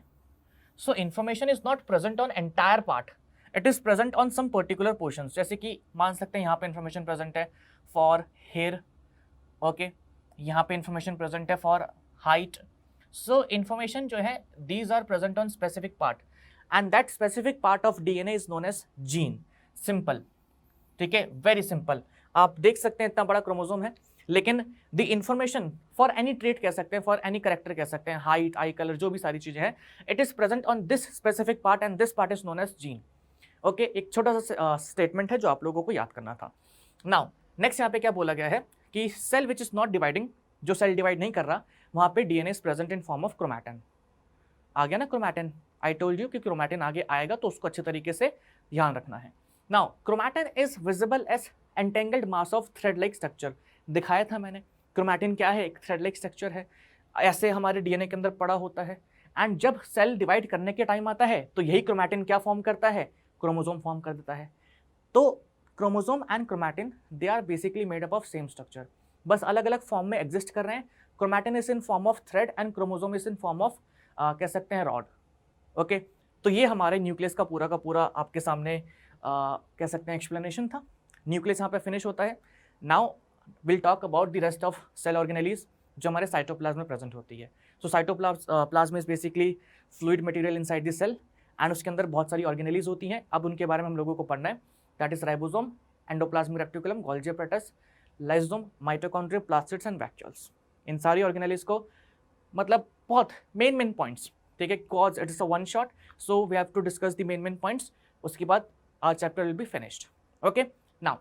so information is not present on entire part, it is present on some particular portion. जैसे कि मान सकते हैं यहाँ पे इन्फॉर्मेशन प्रेजेंट है फॉर हेयर, ओके, यहाँ पे इन्फॉर्मेशन प्रेजेंट है फॉर हाइट। सो इन्फॉर्मेशन जो है these are present on specific part and that specific part of DNA is known as gene. Simple, ठीक है, वेरी सिंपल। आप देख सकते हैं इतना बड़ा क्रोमोसोम है, लेकिन the information for any trait कह सकते हैं, फॉर एनी करेक्टर कह सकते हैं, हाइट, आई कलर, जो भी सारी चीजें हैं, it is present on this specific part and this part is known as gene. Okay, एक छोटा सा स्टेटमेंट है जो आप लोगों को याद करना था। नाउ नेक्स्ट यहाँ पे क्या बोला गया है कि cell which is not dividing, जो सेल डिवाइड नहीं कर रहा, वहां पे DNA is present in form of chromatin. आ गया ना क्रोमैटिन, आई टोल्ड यू कि क्रोमैटिन आगे आएगा तो उसको अच्छे तरीके से ध्यान रखना है। Now chromatin is visible as entangled mass of thread like structure. दिखाया था मैंने, क्रोमैटिन क्या है, एक थ्रेड लाइक स्ट्रक्चर है, ऐसे हमारे डीएनए के अंदर पड़ा होता है। एंड जब सेल डिवाइड करने के टाइम आता है तो यही क्रोमैटिन क्या फॉर्म करता है, क्रोमोसोम फॉर्म कर देता है। तो chromosome and chromatin they are basically made up of same structure, बस अलग अलग फॉर्म में एग्जिस्ट कर रहे हैं। Chromatin is in form of thread and chromosome is in form of कह सकते हैं रॉड। ओके, तो ये हमारे न्यूक्लियस का पूरा आपके सामने कह सकते हैं एक्सप्लेनेशन था। न्यूक्लियस यहाँ पे फिनिश होता है। Now will talk about the rest of cell organelles जो हमारे साइटोप्लाज्म में प्रेजेंट होती है। So cytoplasm is basically fluid material inside the cell and उसके अंदर बहुत सारी ऑर्गेनेलीज होती हैं। अब उनके बारे में हम लोगों को पढ़ना है, that is ribosome, endoplasmic reticulum, Golgi apparatus, lysosome, mitochondria, plastids and vacuoles. इन सारी ऑर्गेनेलीज को मतलब बहुत मेन पॉइंट्स, ठीक है, cause it is a one shot, so we have to discuss the main points, उसके बाद our chapter will be finished. Okay, now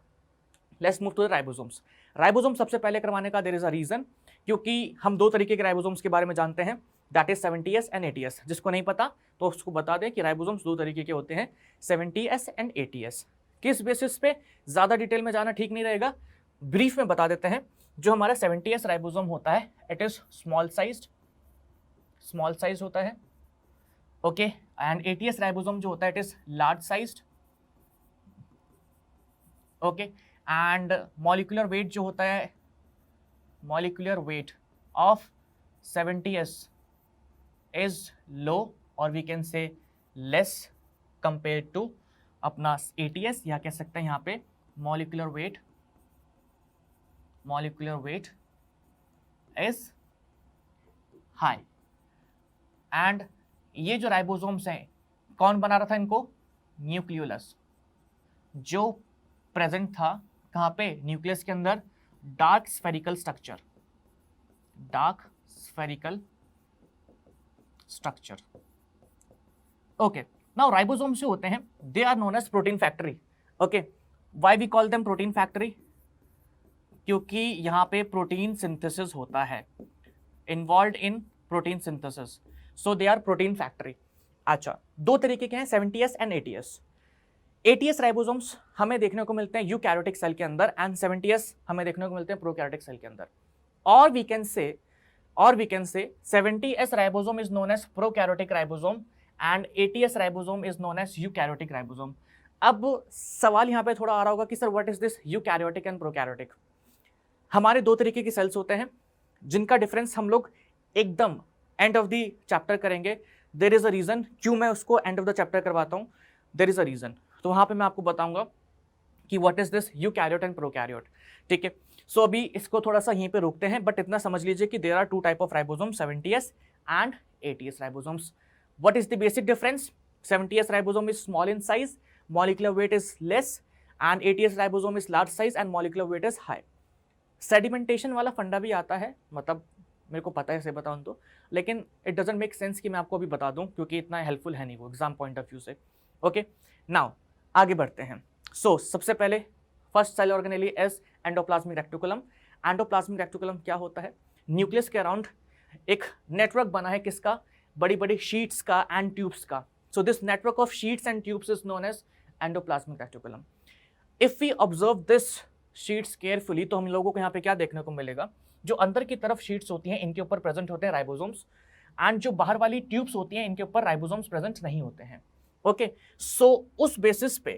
let's move to the ribosomes. Ribosome सबसे पहले करवाने का देयर इज अ रीजन, क्योंकि हम दो तरीके के राइबोसोम्स के बारे में जानते हैं, that is 70S and 80S। जिसको नहीं पता तो उसको बता दें कि राइबोसोम्स दो तरीके के होते हैं, 70S एंड 80S। किस बेसिस पे, ज़्यादा डिटेल में जाना ठीक नहीं रहेगा, ब्रीफ में बता देते हैं। जो हमारा 70S राइबोसोम होता है, इट इज स्मॉल साइज होता है, ओके, एंड 80S राइबोसोम जो होता है it is large sized, okay, and molecular weight जो होता है, molecular weight of 70S is low और we can say less compare to अपना 80S, या कह सकते हैं यहाँ पे molecular weight is high. And ये जो राइबोसोम्स हैं, कौन बना रहा था इनको, न्यूक्लियोलस, जो प्रेजेंट था कहाँ पे, न्यूक्लियस के अंदर, dark spherical structure. Okay, now ribosomes जो होते हैं they are known as protein factory. Okay, why we call them protein factory, क्योंकि यहाँ पे प्रोटीन सिंथेसिस होता है, involve in protein synthesis, so they are protein factory. अच्छा, दो तरीके के हैं, 70S and 80S। 80S ribosomes हमें देखने को मिलते हैं यूकैरियोटिक सेल के अंदर एंड 70S हमें देखने को मिलते हैं प्रोकैरियोटिक सेल के अंदर। और we can say 70S ribosome is known as prokaryotic ribosome and 80S ribosome is known as eukaryotic ribosome. अब सवाल यहाँ पे थोड़ा आ रहा होगा कि sir what is this eukaryotic and prokaryotic. हमारे दो तरीके की सेल्स होते हैं जिनका डिफरेंस हम लोग एकदम एंड ऑफ द चैप्टर करेंगे। देयर इज अ रीजन क्यों मैं उसको एंड ऑफ द चैप्टर करवाता हूँ, देयर इज अ रीजन, तो वहाँ पे मैं आपको बताऊंगा कि what is this eukaryote and prokaryote. ठीक है, सो अभी इसको थोड़ा सा यहीं पे रोकते हैं, बट इतना समझ लीजिए कि there are two type of ribosome, 70S and 80S ribosomes. What is the basic difference, 70S ribosome is small in size, molecular weight is less, and 80S राइबोसोम is large size and molecular weight is high। Sedimentation वाला फंडा भी आता है, मतलब मेरे को पता है से बताऊँ तो, लेकिन इट डजंट मेक सेंस कि मैं आपको अभी बता दूं क्योंकि इतना हेल्पफुल है नहीं वो एग्जाम पॉइंट ऑफ व्यू से। ओके, नाउ आगे बढ़ते हैं। सो सबसे पहले first cell organelle is endoplasmic reticulum. Endoplasmic reticulum क्या होता है, न्यूक्लियस के अराउंड एक नेटवर्क बना है किसका, बड़ी बड़ी शीट्स का एंड ट्यूब्स का। So this network of sheets and tubes is known as endoplasmic reticulum. If we observe this sheets carefully तो हम लोगों को यहाँ पे क्या देखने को मिलेगा, जो अंदर की तरफ शीट्स होती हैं इनके ऊपर प्रेजेंट होते हैं राइबोसोम्स, एंड जो बाहर वाली ट्यूब्स होती हैं इनके ऊपर राइबोसोम्स प्रेजेंट नहीं होते हैं। ओके, सो उस बेसिस पे,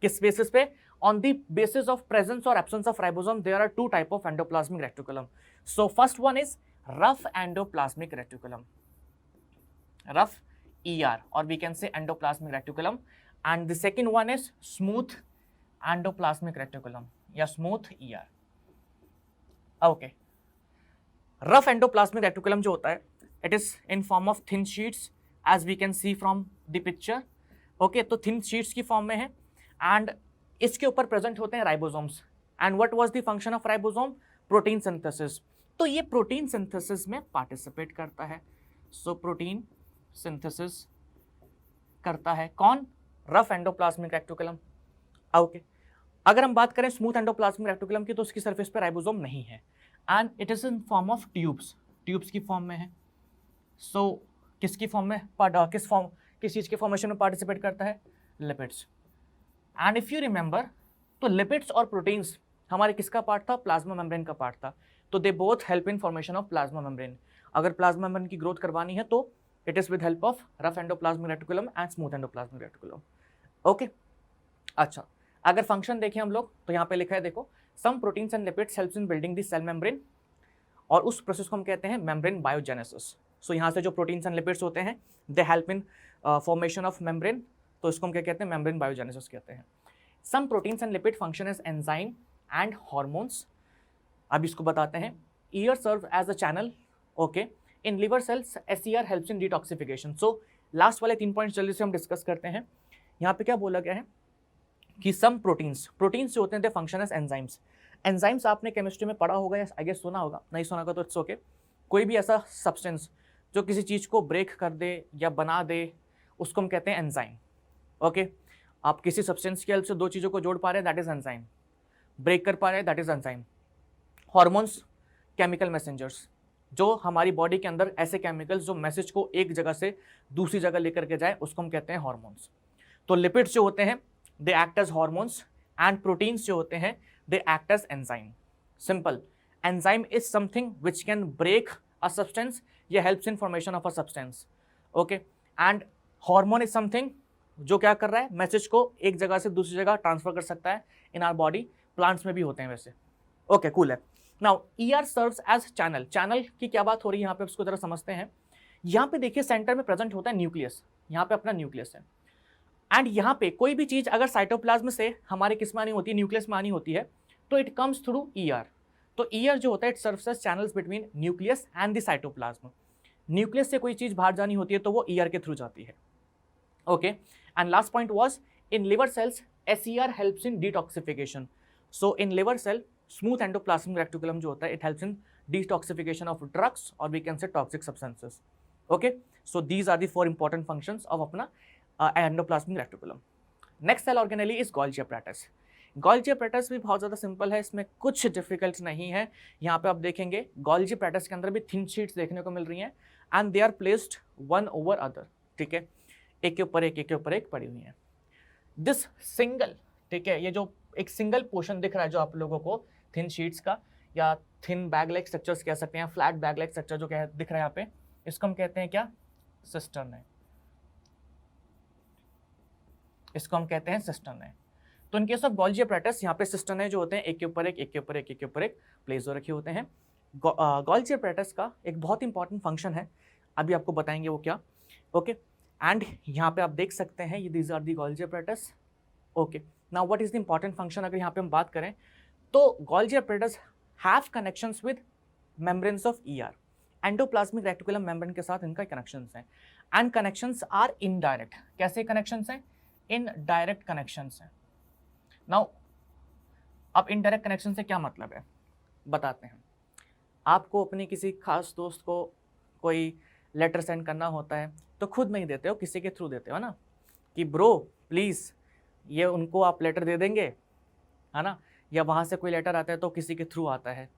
किस बेसिस पे, on the basis of presence और absence of ribosome there are two type of endoplasmic reticulum. So first one is rough endoplasmic reticulum. Rough ER, or we can say endoplasmic reticulum, and the second one is smooth endoplasmic reticulum या smooth ER. Okay. Rough endoplasmic reticulum जो होता है, it is in form of thin sheets as we can see from the picture. Okay, तो thin sheets की form में है and इसके ऊपर present होते हैं ribosomes. And what was the function of ribosome? Protein synthesis. तो ये protein synthesis में participate करता है. So protein synthesis करता है कौन? Rough endoplasmic reticulum. Okay. अगर हम बात करें स्मूथ एंडोप्लाज्मिक रेटिकुलम की तो उसकी सरफेस पे राइबोसोम नहीं है and it is in form of tubes की फॉर्म में है. सो किसकी फॉर्म में किस चीज़ के फॉर्मेशन में पार्टिसिपेट करता है? Lipids. And if you remember तो लिपिड्स और प्रोटीन्स हमारे किसका पार्ट था? प्लाज्मा मेम्ब्रेन का पार्ट था. तो they both help in formation of plasma membrane. अगर प्लाज्मा मेम्ब्रेन की ग्रोथ करवानी है तो it is with help of rough endoplasmic reticulum and smooth endoplasmic reticulum. Okay. अच्छा, अगर फंक्शन देखें हम लोग तो यहाँ पे लिखा है देखो, some proteins and lipids helps in building the cell membrane, और उस प्रोसेस को हम कहते हैं मेम्ब्रेन बायोजेनेसिस. सो यहाँ से जो प्रोटीन्स एंड लिपिड्स होते हैं they help in formation of membrane, तो इसको हम क्या कहते हैं? मेम्ब्रेन बायोजेनेसिस कहते हैं. Some proteins and lipid function as enzyme and hormones. अब इसको बताते हैं. ER serve as a channel. Okay. In liver cells SCR helps in detoxification. So last वाले 3 पॉइंट्स जल्दी से हम डिस्कस करते हैं. यहाँ पे क्या बोला गया है कि सम प्रोटीन्स जो होते हैं दे फंक्शन एज एंजाइम्स. एंजाइम्स आपने केमिस्ट्री में पढ़ा होगा या आई गेस सुना होगा, नहीं सुना होगा तो इट्स ओके. कोई भी ऐसा सब्सटेंस जो किसी चीज़ को ब्रेक कर दे या बना दे उसको हम कहते हैं एंजाइम. ओके. आप किसी सब्सटेंस की हेल्प से 2 चीज़ों को जोड़ पा रहे हैं दैट इज एंजाइम. ब्रेक कर पा रहे हैं that is enzyme. Hormones chemical messengers, जो हमारी बॉडी के अंदर ऐसे केमिकल्स जो मैसेज को एक जगह से दूसरी जगह लेकर के जाए उसको हम कहते हैं हॉर्मोन्स. तो लिपिड्स जो होते हैं they act as hormones and proteins जो होते हैं they act as enzyme. Simple. Enzyme is something which can break a substance या helps in formation of a substance. Okay. And hormone is something जो क्या कर रहा है? मैसेज को एक जगह से दूसरी जगह ट्रांसफर कर सकता है. इन आवर बॉडी प्लांट्स में भी होते हैं वैसे. ओके, कूल है. Now ER serves as channel. Channel की क्या बात हो रही है यहाँ पे, उसको जरा समझते हैं. यहाँ पे देखिए सेंटर में प्रेजेंट होता है न्यूक्लियस. यहाँ पे अपना न्यूक्लियस है एंड यहाँ पे कोई भी चीज़ अगर साइटोप्लाज्म से हमारे किस में आनी होती है? न्यूक्लियस में आनी होती है, तो इट कम्स थ्रू ER. तो ER जो होता है it serves as channels between nucleus and the cytoplasm. Nucleus से कोई चीज़ बाहर जानी होती है तो वो ER के थ्रू जाती है. Okay. And last point was in liver cells SCR helps in detoxification. So in liver cell smooth endoplasmic reticulum जो होता है it helps in detoxification of drugs और we can say toxic substances. Okay. So these are the 4 important functions of अपना endoplasmic reticulum. Next cell organelle is Golgi apparatus. Golgi apparatus भी बहुत ज़्यादा simple है, इसमें कुछ डिफिकल्ट नहीं है. यहाँ पे आप देखेंगे गोल्गी अपैरेटस के अंदर भी थिन शीट्स देखने को मिल रही हैं and they are placed one over other. ठीक है, एक के ऊपर एक पड़ी हुई हैं. दिस सिंगल, ठीक है, ये जो एक सिंगल पोर्शन दिख रहा है जो आप लोगों को थिन शीट्स का या थिन बैग लाइक स्ट्रक्चर्स कह सकते हैं, फ्लैट बैग लाइक स्ट्रक्चर जो दिख रहा है यहाँ पे, इसको हम कहते हैं क्या? सिस्टर्न है. इसको हम कहते हैं सिस्टर्न है. तो इन केस ऑफ गोल्गी अपैरेटस यहाँ पे सिस्टर्न है जो होते हैं एक के ऊपर एक प्लेस हो रखे होते हैं. गोल्गी अपैरेटस का एक बहुत इंपॉर्टेंट फंक्शन है, अभी आपको बताएंगे वो क्या. ओके. एंड यहाँ पे आप देख सकते हैं ये these are the Golgi apparatus. Okay. Now what is the important function अगर यहाँ पे हम बात करें तो Golgi apparatus have connections with membranes of ER. Endoplasmic reticulum membrane के साथ इनका कनेक्शंस हैं एंड कनेक्शंस आर इनडायरेक्ट. कैसे कनेक्शंस हैं? इनडायरेक्ट कनेक्शंस हैं. नाउ अब इनडायरेक्ट कनेक्शन से क्या मतलब है बताते हैं. आपको अपने किसी खास दोस्त को कोई लेटर सेंड करना होता है तो खुद नहीं देते हो, किसी के थ्रू देते हो ना, कि ब्रो प्लीज़ ये उनको आप लेटर दे देंगे, है ना, या वहाँ से कोई लेटर आता है तो किसी के थ्रू आता है.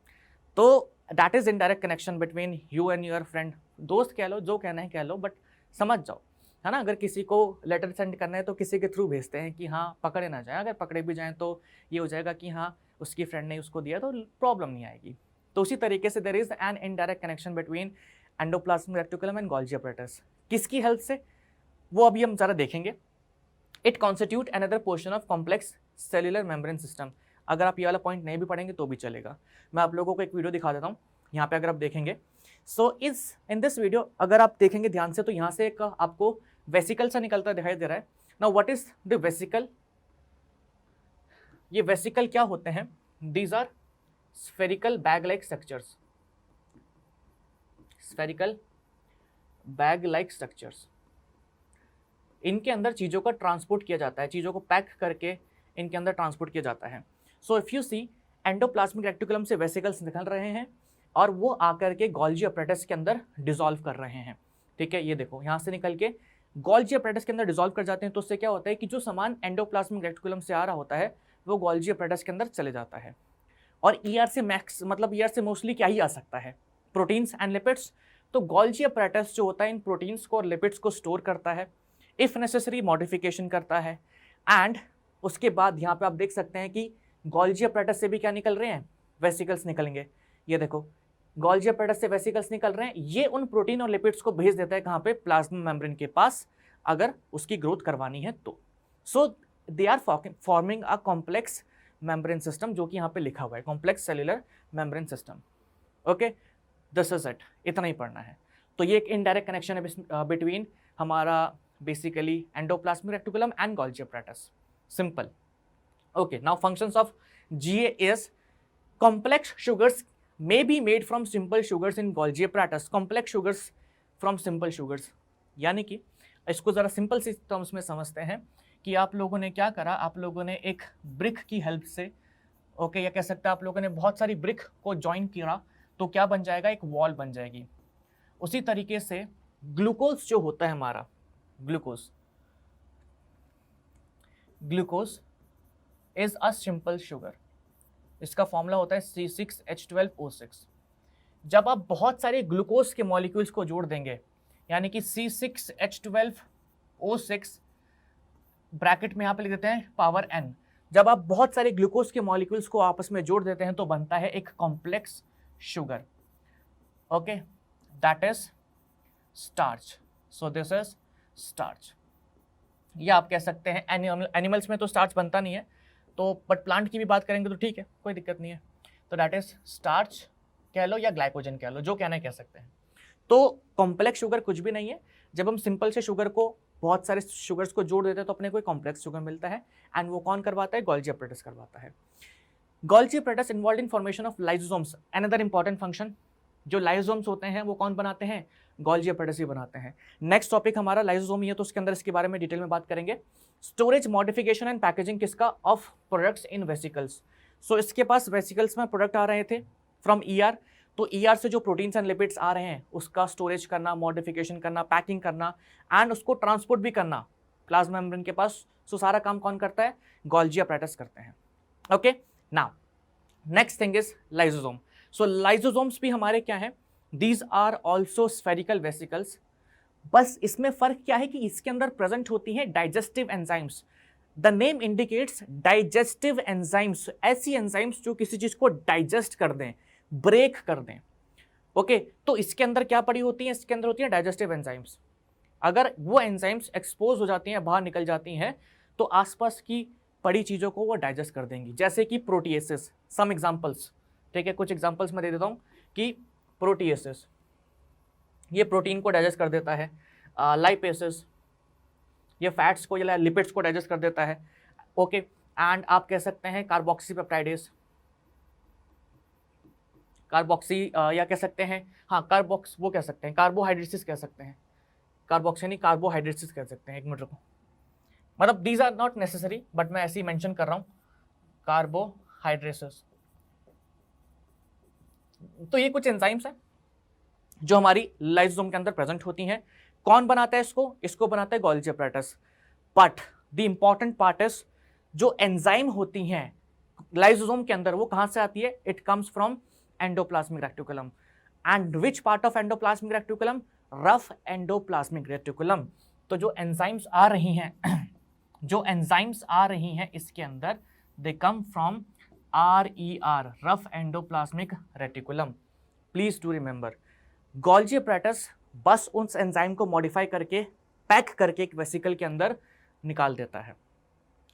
तो that is indirect connection between you and your friend. दोस्त कह लो, जो कहना है कह लो, बट समझ जाओ, है ना. अगर किसी को लेटर सेंड करना है तो किसी के थ्रू भेजते हैं कि हाँ पकड़े ना जाए. अगर पकड़े भी जाएँ तो ये हो जाएगा कि हाँ उसकी फ्रेंड ने उसको दिया तो प्रॉब्लम नहीं आएगी. तो उसी तरीके से there is an indirect connection between endoplasmic reticulum and Golgi apparatus. किसकी हेल्प से? वो अभी हम ज़रा देखेंगे. It constitute another portion of complex cellular membrane system. अगर आप ये वाला पॉइंट नहीं भी पढ़ेंगे तो भी चलेगा. मैं आप लोगों को एक वीडियो दिखा देता हूँ. यहाँ पे अगर आप देखेंगे सो इन दिस वीडियो अगर आप देखेंगे ध्यान से तो यहाँ से एक आपको वेसिकल सा निकलता दिखाई दे रहा है। Now what is the vesicle? ये वेसिकल क्या होते हैं? These are spherical bag like structures, spherical bag like structures. इनके अंदर चीज़ों का ट्रांसपोर्ट किया जाता है, चीज़ों को पैक करके इनके अंदर ट्रांसपोर्ट किया जाता है। So if you see, endoplasmic reticulum से वेसिकल्स निकल रहे हैं और वो आकर के गोल्जी अपरेटस के अंदर डिसॉल्व कर रहे हैं। ठीक है, ये देखो यहाँ से निकल के गोल्जी अपरेटस के अंदर डिसॉल्व कर जाते हैं। तो उससे क्या होता है कि जो सामान एंडोप्लाज्मिक रेटिकुलम से आ रहा होता है वो गोल्जी अपरेटस के अंदर चले जाता है। और ईआर से मैक्स मतलब ईआर से मोस्टली क्या ही आ सकता है? Proteins and lipids. तो गोल्जी अपरेटस जो होता है इन प्रोटीन्स को और लिपिड्स को स्टोर करता है, इफ़ नेसेसरी मॉडिफिकेशन करता है। एंड उसके बाद यहाँ पे आप देख सकते हैं कि गोल्जी अपरेटस से भी क्या निकल रहे हैं? वेसिकल्स निकलेंगे। ये देखो, गोल्जी अपरेटस से वेसिकल्स निकल रहे हैं। ये उन प्रोटीन और लिपिड्स को भेज देता है कहाँ पे? प्लाज्मा मेम्ब्रेन के पास, अगर उसकी ग्रोथ करवानी है तो। So they are forming a complex membrane system, जो कि यहाँ पे लिखा हुआ है, complex cellular membrane system. Okay, this is it, इतना ही पढ़ना है। तो ये एक इनडायरेक्ट कनेक्शन है बिटवीन हमारा basically endoplasmic reticulum and Golgi apparatus. Simple. Okay, now functions of GA is complex sugars may be made from simple sugars in Golgi apparatus. Complex sugars from simple sugars, यानी कि इसको ज़रा simple सी terms में समझते हैं कि आप लोगों ने क्या करा, आप लोगों ने एक ब्रिक की हेल्प से, ओके, या कह सकते हैं आप लोगों ने बहुत सारी ब्रिक को ज्वाइन किया तो क्या बन जाएगा? एक वॉल बन जाएगी। उसी तरीके से ग्लूकोज जो होता है हमारा, glucose is a simple sugar. इसका फॉर्मूला होता है C6H12O6। जब आप बहुत सारे ग्लूकोज के मॉलिक्यूल्स को जोड़ देंगे, यानी कि C6H12O6 ब्रैकेट में यहाँ पे लिख देते हैं पावर n। जब आप बहुत सारे ग्लूकोज के मॉलिक्यूल्स को आपस में जोड़ देते हैं तो बनता है एक complex sugar. Okay, that is starch. So this is starch. या आप कह सकते हैं एनिमल्स में तो स्टार्च बनता नहीं है, तो बट प्लांट की भी बात करेंगे तो ठीक है, कोई दिक्कत नहीं है। तो दैट इज स्टार्च कह लो या ग्लाइकोजन कह लो, जो कहना है कह सकते हैं। तो कॉम्प्लेक्स शुगर कुछ भी नहीं है। जब हम सिंपल से शुगर को बहुत सारे शुगर्स को जोड़ देते हैं तो अपने को कॉम्प्लेक्स शुगर मिलता है। एंड वो कौन करवाता है? गोल्जी अपरेटस करवाता है। Golgi apparatus involve in formation of lysosomes. Another important function, जो लाइसोसोम्स होते हैं वो कौन बनाते हैं? गोल्जी अपरेटस ही बनाते हैं। नेक्स्ट टॉपिक हमारा लाइसोसोम ही है, तो उसके अंदर इसके बारे में डिटेल में बात करेंगे। स्टोरेज, मॉडिफिकेशन एंड पैकेजिंग किसका? Of products in vesicles. सो इसके पास वेसिकल्स में प्रोडक्ट आ रहे थे फ्रॉम ईआर, तो ईआर से जो प्रोटीन्स एंड लिपिड्स आ रहे हैं उसका स्टोरेज करना, मॉडिफिकेशन करना, पैकिंग करना एंड उसको ट्रांसपोर्ट भी करना प्लाज्मा मेम्ब्रेन के पास। सो सारा काम कौन करता है? गोल्जी अपरेटस करते हैं। Okay, now next thing is lysosome. So lysosomes भी हमारे क्या हैं? These are also spherical vesicles. बस इसमें फ़र्क क्या है कि इसके अंदर प्रेजेंट होती हैं digestive enzymes. The name indicates digestive enzymes, ऐसी एंजाइम्स जो किसी चीज़ को डाइजेस्ट कर दें, ब्रेक कर दें। ओके, तो इसके अंदर क्या पड़ी होती हैं? इसके अंदर होती हैं डाइजेस्टिव एंजाइम्स। अगर वो एंजाइम्स एक्सपोज हो जाती हैं, बाहर निकल जाती हैं, तो आसपास की पड़ी चीज़ों को वो डाइजेस्ट कर देंगी, जैसे कि प्रोटीएसिस। सम एग्जाम्पल्स, ठीक है, कुछ एग्जाम्पल्स मैं दे देता हूँ कि प्रोटीएसिस ये प्रोटीन को डाइजेस्ट कर देता है, लाइपेसिस ये फैट्स को या लिपिड्स को डाइजेस्ट कर देता है। ओके, एंड आप कह सकते हैं कार्बोक्सीपेप्टाइडेस, कार्बोक्सी या कह सकते हैं, हाँ कार्बोक्स, वो कह सकते हैं कार्बोहाइड्रेसिस कह सकते हैं, कार्बोक्सी नहीं कार्बोहाइड्रेसिस कह सकते हैं। एक मिनट रुको, मतलब these are not necessary but मैं ऐसे ही मेंशन कर रहा हूँ, कार्बोहाइड्रेसिस। तो ये कुछ एंजाइम्स हैं जो हमारी लाइसोसोम के अंदर प्रेजेंट होती हैं। कौन बनाता है इसको? इसको बनाता है Golgi apparatus. But the important part is जो एंजाइम होती हैं लाइसोसोम के अंदर वो कहाँ से आती है? It comes from endoplasmic reticulum. And which part of endoplasmic reticulum? Rough endoplasmic reticulum. तो जो एंजाइम्स आ रही हैं जो एंजाइम्स आ रही हैं इसके अंदर, they come from RER, rough endoplasmic reticulum. Please do remember, Golgi apparatus बस उस एंजाइम को मॉडिफाई करके पैक करके एक वेसिकल के अंदर निकाल देता है,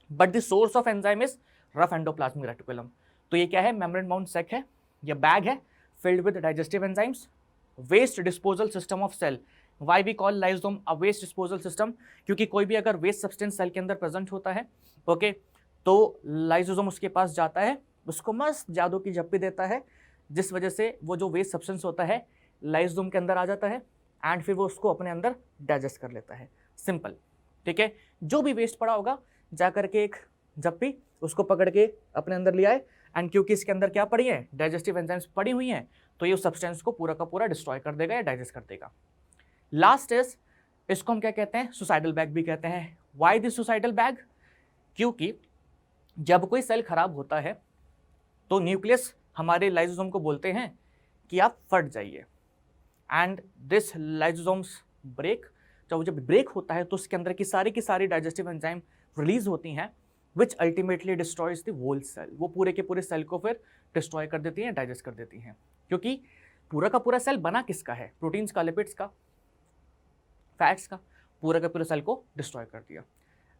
but the source of enzyme is rough endoplasmic reticulum. तो ये क्या है? मेम्ब्रेन बाउंड सेक है, ये बैग है filled with digestive enzymes, waste disposal system of cell. Why we call lysosome a waste disposal system, क्योंकि कोई भी अगर वेस्ट सब्सटेंस सेल के अंदर प्रेजेंट होता है, ओके, तो लाइसोसोम उसके पास जाता है, उसको मस्त जादू की झप्पी देता है, जिस वजह से वो जो वेस्ट सब्सटेंस होता है लाइसोसोम के अंदर आ जाता है एंड फिर वो उसको अपने अंदर डाइजेस्ट कर लेता है। सिंपल, ठीक है। जो भी वेस्ट पड़ा होगा जा करके एक झप्पी उसको पकड़ के अपने अंदर ले आए, एंड क्योंकि इसके अंदर क्या पड़ी है, डाइजेस्टिव एंजाइम्स पड़ी हुई हैं, तो ये उस सब्सटेंस को पूरा का पूरा डिस्ट्रॉय कर देगा या डाइजेस्ट कर देगा। लास्ट इज, इसको हम क्या कहते हैं, सुसाइडल बैग भी कहते हैं। Why this suicidal bag? क्योंकि जब कोई सेल खराब होता है तो न्यूक्लियस हमारे लाइसोसोम को बोलते हैं कि आप फट जाइए, एंड दिस लाइसोसोम्स ब्रेक। जब ब्रेक होता है तो उसके अंदर की सारी डाइजेस्टिव एंजाइम रिलीज होती हैं, which ultimately destroys the whole cell. वो पूरे के पूरे सेल को फिर डिस्ट्रॉय कर देती हैं, डाइजेस्ट कर देती हैं। क्योंकि पूरा का पूरा सेल बना किसका है, प्रोटीन्स का, लिपिड्स का, फैट्स का, पूरा का पूरा सेल को डिस्ट्रॉय कर दिया।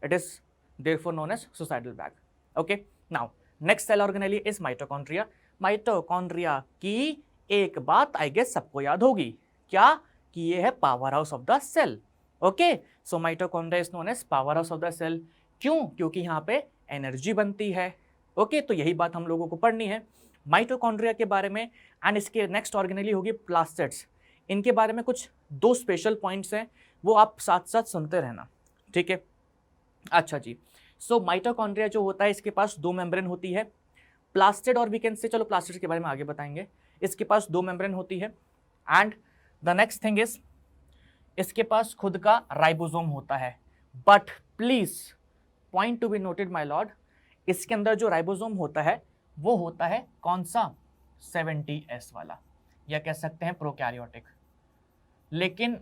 It is therefore known as suicidal bag. Okay, now next cell organelle is mitochondria. Mitochondria की एक बात आई गेस सबको याद होगी, क्या? कि ये है power house of the cell. Okay, so mitochondria is known as power house of the cell. क्यों? क्योंकि यहाँ पे एनर्जी बनती है। ओके, तो यही बात हम लोगों को पढ़नी है माइटोकॉन्ड्रिया के बारे में। एंड इसके नेक्स्ट ऑर्गेनेली होगी प्लास्टिड्स। इनके बारे में कुछ 2 स्पेशल पॉइंट्स हैं, वो आप साथ साथ सुनते रहना, ठीक है। अच्छा जी, सो माइटोकॉन्ड्रिया जो होता है इसके पास 2 मेम्ब्रेन होती है, प्लास्टिड और वी कैन से, चलो प्लास्टिड के बारे में आगे बताएंगे। इसके पास 2 मेम्ब्रेन होती है, and the next thing is इसके पास खुद का राइबोसोम होता है। But please point to be noted my Lord, इसके अंदर जो राइबोसोम होता है वो होता है कौन सा, 70S वाला, या कह सकते हैं प्रोकैरियोटिक। लेकिन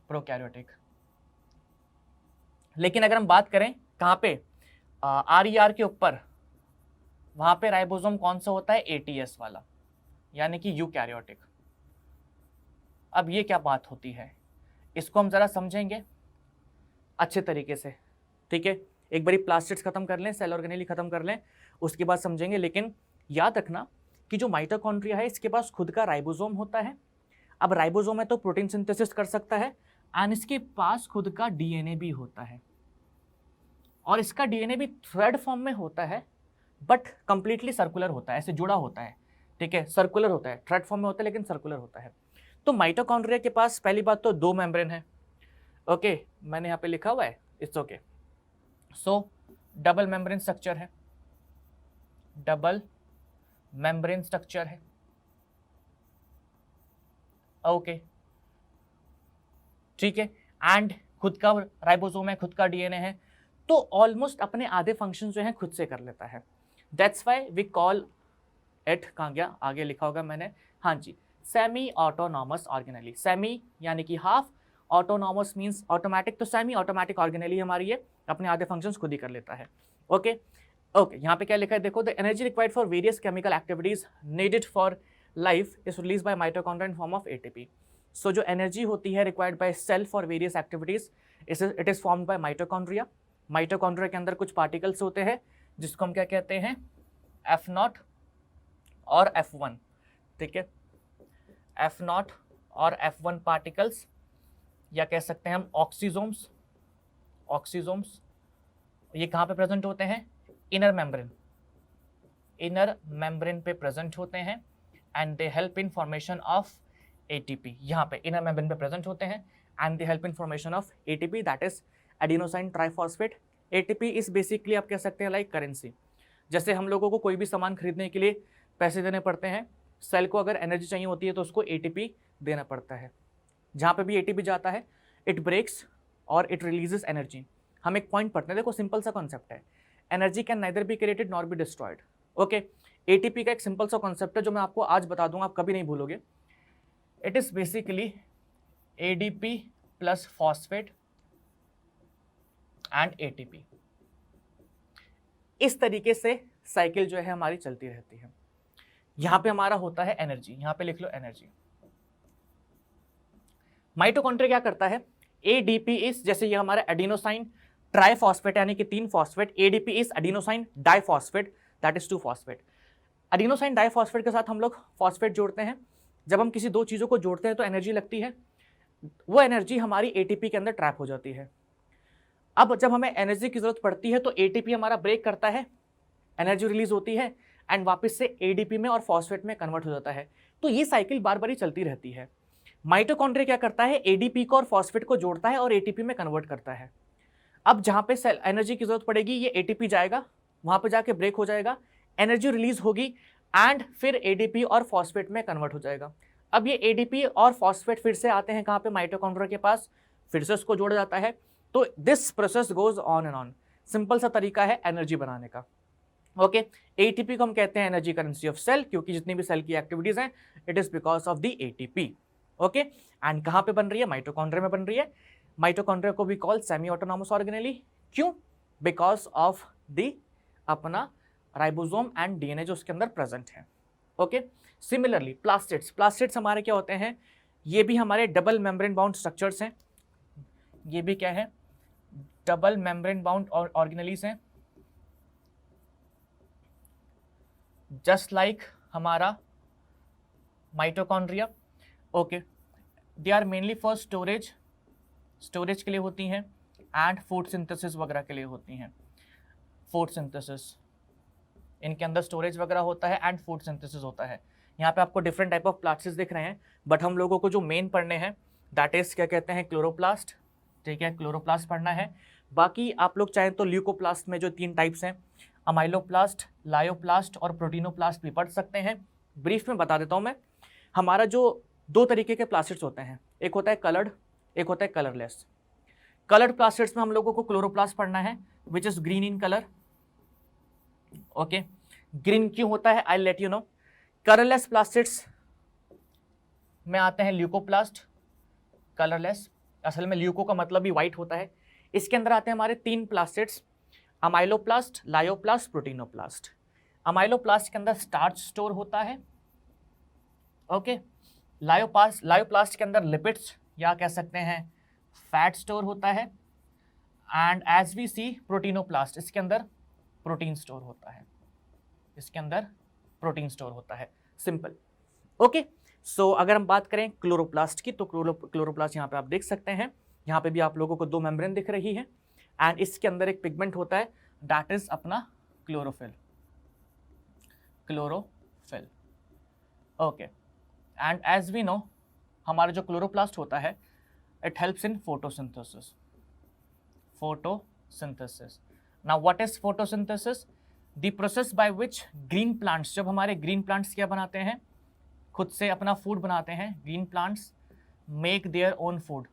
प्रोकैरियोटिक, लेकिन अगर हम बात करें कहाँ पे, RER के ऊपर, वहां पे राइबोसोम कौन सा होता है, 80S वाला, यानी कि यूकैरियोटिक। अब ये क्या बात होती है, इसको हम जरा समझेंगे अच्छे तरीके से, ठीक है। एक बारी प्लास्टिड्स खत्म कर लें, सेल ऑर्गेनेली खत्म कर लें, उसके बाद समझेंगे। लेकिन याद रखना कि जो माइटोकॉन्ड्रिया है इसके पास खुद का राइबोसोम होता है। अब राइबोसोम है तो प्रोटीन सिंथेसिस कर सकता है, एंड इसके पास खुद का DNA भी होता है, और इसका DNA भी थ्रेड फॉर्म में होता है, बट कंप्लीटली सर्कुलर होता है, ऐसे जुड़ा होता है, ठीक है, सर्कुलर होता है, थ्रेड फॉर्म में होता है लेकिन सर्कुलर होता है। तो माइटोकॉन्ड्रिया के पास पहली बात तो 2 मेम्ब्रेन है। ओके, मैंने यहाँ पे लिखा हुआ है, it's okay. So double membrane structure है, डबल मेम्ब्रेन स्ट्रक्चर है। ओके, ठीक है, एंड खुद का राइबोसोम है, खुद का DNA है, तो ऑलमोस्ट अपने आधे फंक्शन जो है खुद से कर लेता है। That's why we call it, कहाँ गया, आगे लिखा होगा मैंने, हाँ जी, सेमी ऑटोनॉमस ऑर्गेनेली। सेमी यानी कि हाफ, ऑटोनॉमस मींस ऑटोमेटिक, तो सेमी ऑटोमेटिक ऑर्गेनेली हमारी ये अपने आधे फंक्शंस खुद ही कर लेता है। ओके ओके, यहाँ पे क्या लिखा है देखो, the energy required for various chemical activities needed for life is release by mitochondria in form of ATP। So जो एनर्जी होती है required by cell for various activities, it is formed by mitochondria. Mitochondria के अंदर कुछ particles होते हैं जिसको हम क्या कहते हैं, F0 और F1, ठीक है, F0 और F1 पार्टिकल्स, या कह सकते हैं हम ऑक्सीजोम्स। ऑक्सीजोम्स ये कहाँ पे प्रेजेंट होते हैं, इनर मेम्ब्रेन पे प्रेजेंट होते हैं, and they help in formation of ATP। यहाँ पे इनर मेम्ब्रेन पे प्रेजेंट होते हैं and they help in formation of ATP, that is adenosine triphosphate. ATP is basically आप कह सकते हैं लाइक करेंसी। जैसे हम लोगों को कोई भी सामान खरीदने के लिए पैसे देने पड़ते हैं, सेल को अगर एनर्जी चाहिए होती है तो उसको ATP देना पड़ता है। जहाँ पे भी ATP जाता है इट ब्रेक्स और इट रिलीजेस एनर्जी। हम एक पॉइंट पढ़ते हैं, देखो सिंपल सा कॉन्सेप्ट है, energy can neither be created nor be destroyed. Okay, ATP का एक सिंपल सा कॉन्सेप्ट है जो मैं आपको आज बता दूंगा, आप कभी नहीं भूलोगे। It is basically ADP plus phosphate and ATP। इस तरीके से साइकिल जो है हमारी चलती रहती है। यहां पे हमारा होता है एनर्जी, यहां पे लिख लो एनर्जी। माइटोकॉन्ड्रिया क्या करता है, ADP इज, जैसे ये हमारा एडिनोसाइन ट्राइफॉस्फेट यानी कि 3 phosphate, ADP is adenosine diphosphate, that is 2 phosphate. Adenosine diphosphate के साथ हम लोग फॉस्फेट जोड़ते हैं। जब हम किसी 2 चीज़ों को जोड़ते हैं तो एनर्जी लगती है। वो एनर्जी हमारी एटीपी के अंदर ट्रैप हो जाती है। अब जब हमें एनर्जी की जरूरत पड़ती है तो एटीपी हमारा ब्रेक करता है, एनर्जी रिलीज होती है एंड वापस से एडीपी में और फॉस्फेट में कन्वर्ट हो जाता है। तो ये साइकिल बार बार ही चलती रहती है। माइटोकॉन्ड्रिया क्या करता है, एडीपी को और फॉस्फेट को जोड़ता है और एटीपी में कन्वर्ट करता है। अब जहाँ पे सेल एनर्जी की जरूरत पड़ेगी ये एटीपी जाएगा, वहाँ पे जाके ब्रेक हो जाएगा, एनर्जी रिलीज होगी एंड फिर एडीपी और फॉस्फेट में कन्वर्ट हो जाएगा। अब ये एडीपी और फॉस्फेट फिर से आते हैं कहाँ पे, माइटोकॉन्ड्रिया के पास, फिर से उसको जोड़ा जाता है। तो this process goes on and on. Simple सा तरीका है एनर्जी बनाने का। ओके, एटीपी को हम कहते हैं एनर्जी करेंसी ऑफ सेल, क्योंकि जितनी भी सेल की एक्टिविटीज हैं it is because of the ATP. Okay, and कहाँ पे बन रही है, माइटोकॉन्ड्रिया में बन रही है। माइटोकॉन्ड्रिया को भी कॉल सेमी ऑटोनॉमस ऑर्गेनेली, क्यों, बिकॉज ऑफ द अपना राइबोसोम एंड डीएनए जो उसके अंदर प्रेजेंट है। ओके, सिमिलरली प्लास्टिड्स, प्लास्टिड्स हमारे क्या होते हैं, ये भी हमारे डबल मेम्ब्रेन बाउंड स्ट्रक्चर्स हैं। ये भी क्या है, डबल मेम्ब्रेन बाउंड ऑर्गेनेलीज हैं, जस्ट लाइक हमारा mitochondria. Okay, they are mainly for storage के लिए होती हैं एंड फूड सिंथेसिस वगैरह के लिए होती हैं। फूड सिंथेसिस, इनके अंदर स्टोरेज वगैरह होता है एंड फूड सिंथेसिस होता है। यहाँ पे आपको डिफरेंट टाइप ऑफ प्लास्टिड्स दिख रहे हैं, बट हम लोगों को जो मेन पढ़ने हैं दैट इज क्या कहते हैं, क्लोरोप्लास्ट। ठीक है, क्लोरोप्लास्ट पढ़ना है। बाकी आप लोग चाहें तो ल्यूकोप्लास्ट में जो 3 टाइप्स हैं, अमाइलोप्लास्ट, लायोप्लास्ट और प्रोटीनोप्लास्ट भी पढ़ सकते हैं। ब्रीफ में बता देता हूँ मैं। हमारा जो 2 तरीके के प्लास्टिड्स होते हैं, एक होता है कलर्ड, एक होता है कलरलेस। कलर्ड प्लास्टिड्स में हम लोगों को क्लोरोप्लास्ट पढ़ना है which is green in colour. Okay, green क्यों होता है, आई let you no. Colourless plastids में आते हैं ल्यूकोप्लास्ट, कलरलेस, असल में ल्यूको का मतलब ही व्हाइट होता है। इसके अंदर आते हैं हमारे 3 प्लास्टिड्स, अमाइलोप्लास्ट, लायोप्लास्ट, प्रोटीनोप्लास्ट। अमाइलोप्लास्ट के अंदर स्टार्च स्टोर होता है। ओके, लायोप्लास्ट के अंदर लिपिड्स या कह सकते हैं फैट स्टोर होता है। And as we see proteinoplast, इसके अंदर प्रोटीन स्टोर होता है, इसके अंदर प्रोटीन स्टोर होता है। सिंपल। ओके, सो अगर हम बात करें क्लोरोप्लास्ट की, तो क्लोरोप्लास्ट यहाँ पे आप देख सकते हैं, यहाँ पे भी आप लोगों को 2 मेम्ब्रेन दिख रही है एंड इसके अंदर एक पिगमेंट होता है दैट इज अपना chlorophyll. Okay, and as we know हमारा जो क्लोरोप्लास्ट होता है it helps in photosynthesis. Now what is photosynthesis, the process by which green plants, जब हमारे ग्रीन प्लांट्स क्या बनाते हैं, खुद से अपना फूड बनाते हैं, green plants make their own food.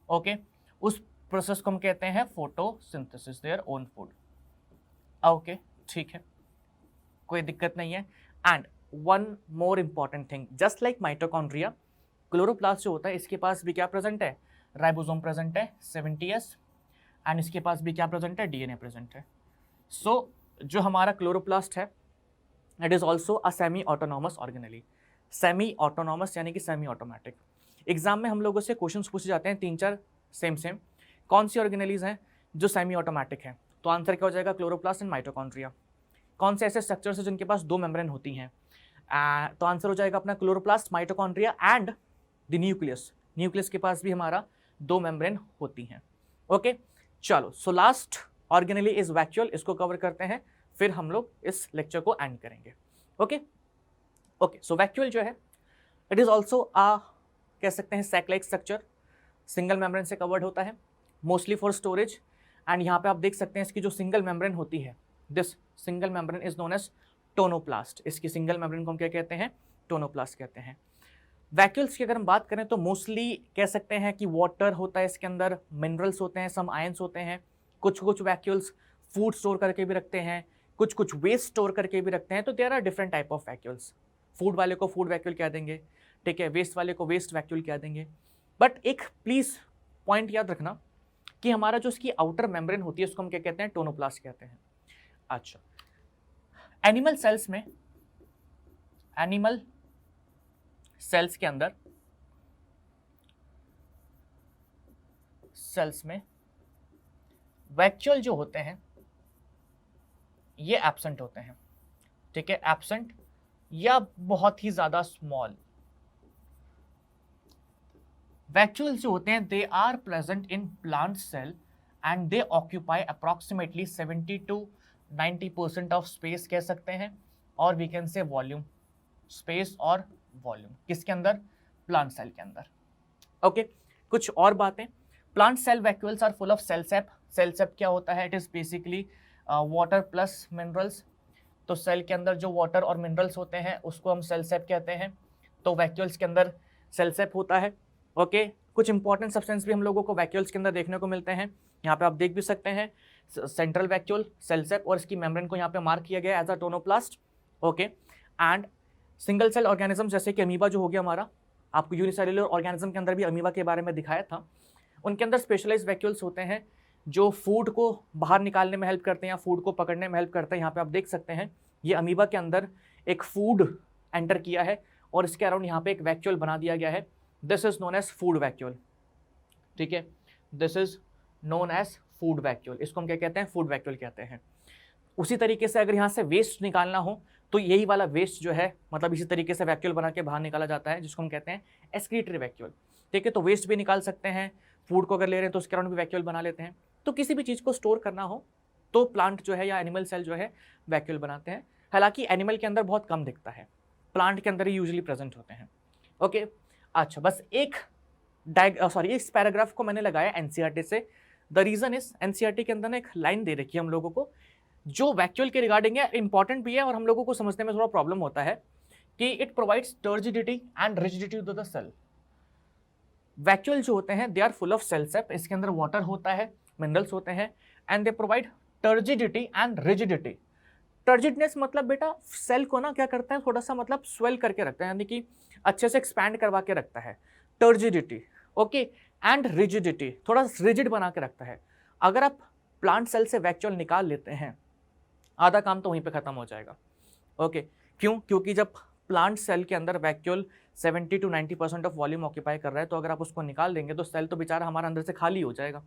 Okay, उस प्रोसेस को हम कहते हैं photosynthesis, their own food. Okay, ठीक है, कोई दिक्कत नहीं है। And one more important thing, just like mitochondria, chloroplast जो होता है इसके पास भी क्या प्रेजेंट है, राइबोसोम प्रेजेंट है 70S एंड इसके पास भी क्या प्रेजेंट है, डीएनए प्रेजेंट है। सो जो हमारा क्लोरोप्लास्ट है it is also a semi autonomous organelle. Semi autonomous यानी कि सेमी ऑटोमेटिक। एग्जाम में हम लोगों से क्वेश्चंस पूछे जाते हैं 3-4 सेम कौन सी ऑर्गेनेलीज हैं जो सेमी ऑटोमेटिक हैं, तो आंसर क्या हो जाएगा, क्लोरोप्लास्ट एंड माइटोकॉन्ड्रिया। कौन से ऐसे स्ट्रक्चर्स हैं जिनके पास 2 मेम्ब्रेन होती हैं, तो आंसर हो जाएगा अपना chloroplast, mitochondria and the nucleus. Nucleus के पास भी हमारा 2 मेम्ब्रेन होती हैं। ओके, चलो, so last organelle is vacuole, इसको कवर करते हैं फिर हम लोग इस लेक्चर को एंड करेंगे। ओके, सो वैक्यूल जो है इट इज ऑल्सो कह सकते हैं सैक-लाइक स्ट्रक्चर, सिंगल मेम्ब्रेन से कवर्ड होता है, मोस्टली फॉर स्टोरेज। एंड यहाँ पे आप देख सकते हैं इसकी जो सिंगल मेम्ब्रेन होती है, this single membrane is known as tonoplast. इसकी सिंगल मेम्ब्रेन को हम क्या कहते हैं, टोनोप्लास्ट कहते हैं। वैक्यूल्स की अगर हम बात करें तो मोस्टली कह सकते हैं कि वाटर होता है इसके अंदर, मिनरल्स होते हैं, सम आयंस होते हैं। कुछ वैक्यूल्स फूड स्टोर करके भी रखते हैं, कुछ वेस्ट स्टोर करके भी रखते हैं। तो there are different type of vacuoles. Food वाले को फूड वैक्यूल कह देंगे, ठीक है, वेस्ट वाले को वेस्ट वैक्यूल कह देंगे। बट एक प्लीज़ पॉइंट याद रखना कि हमारा जो इसकी आउटर मेम्ब्रेन होती है उसको हम क्या कहते हैं, टोनोप्लास्ट कहते हैं। अच्छा, एनिमल सेल्स के अंदर सेल्स में वैक्यूल जो होते हैं ये एब्सेंट होते हैं, ठीक है, एब्सेंट या बहुत ही ज़्यादा स्मॉल, वैक्यूल्स जो होते हैं they are present in plant cell and they occupy approximately 70 to 90% of space कह सकते हैं, और we can say volume, space और वॉल्यूम किसके अंदर, प्लांट सेल के अंदर। ओके कुछ और बातें, plant cell vacuoles are full of cell sap. Cell sap क्या होता है, it is basically water plus minerals. तो सेल के अंदर जो वाटर और मिनरल्स होते हैं उसको हम सेल सेप कहते हैं। तो वैक्यूल्स के अंदर सेल सेप होता है। ओके कुछ इंपॉर्टेंट सब्सटेंस भी हम लोगों को वैक्यूल्स के अंदर देखने को मिलते हैं। यहाँ पे आप देख भी सकते हैं सेंट्रल वैक्यूल, सेल सेप, और इसकी मेम्ब्रेन को यहाँ पे मार्क किया गया as a tonoplast. Okay and single cell organism जैसे कि अमीबा जो हो गया हमारा, आपको यूनिसेल्युलर ऑर्गेनिज्म के अंदर भी अमीबा के बारे में दिखाया था, उनके अंदर स्पेशलाइज्ड वैक्यूल्स होते हैं जो फूड को बाहर निकालने में हेल्प करते हैं या फूड को पकड़ने में हेल्प करते हैं। यहाँ पे आप देख सकते हैं ये अमीबा के अंदर एक फूड एंटर किया है और इसके अराउंड यहाँ पे एक वैक्यूल बना दिया गया है। This is known as food vacuole. ठीक है, this is known as food vacuole. इसको हम क्या कहते हैं, फूड वैक्यूल कहते हैं। उसी तरीके से अगर यहाँ से वेस्ट निकालना हो तो यही वाला वेस्ट जो है, मतलब इसी तरीके से वैक्यूल बना के बाहर निकाला जाता है, जिसको हम कहते हैं एक्सक्रीटरी वैक्यूल। ठीक है, तो वेस्ट भी निकाल सकते हैं, फूड को अगर ले रहे हैं तो उसके अराउंड भी वैक्यूल बना लेते हैं। तो किसी भी चीज़ को स्टोर करना हो तो प्लांट जो है या एनिमल सेल जो है वैक्यूल बनाते हैं। हालांकि एनिमल के अंदर बहुत कम दिखता है, प्लांट के अंदर ही यूजुअली प्रेजेंट होते हैं। ओके अच्छा, बस इस पैराग्राफ को मैंने लगाया एनसीईआरटी से। द रीज़न इज एनसीईआरटी के अंदर ना एक लाइन दे रखी है हम लोगों को जो वैक्यूल के रिगार्डिंग है, इंपॉर्टेंट भी है और हम लोगों को समझने में थोड़ा प्रॉब्लम होता है कि it provides turgidity and rigidity to the cell. Vacuole जो होते हैं they are full of cell sap, इसके अंदर वाटर होता है, मिनरल्स होते हैं, and they provide turgidity and rigidity. Turgidness मतलब बेटा सेल को ना क्या करता है, थोड़ा सा मतलब स्वेल करके रखता है, यानी कि अच्छे से एक्सपैंड करवा के रखता है, टर्जिडिटी। ओके एंड रिजिडिटी, थोड़ा रिजिड बना के रखता है। अगर आप प्लांट सेल से वैक्यूल निकाल लेते हैं आधा काम तो वहीं पे खत्म हो जाएगा। ओके क्यों, क्योंकि जब प्लांट सेल के अंदर vacuole 70 to 90% of volume occupy कर रहा है, तो अगर आप उसको निकाल देंगे तो सेल तो बेचारा हमारा अंदर से खाली हो जाएगा।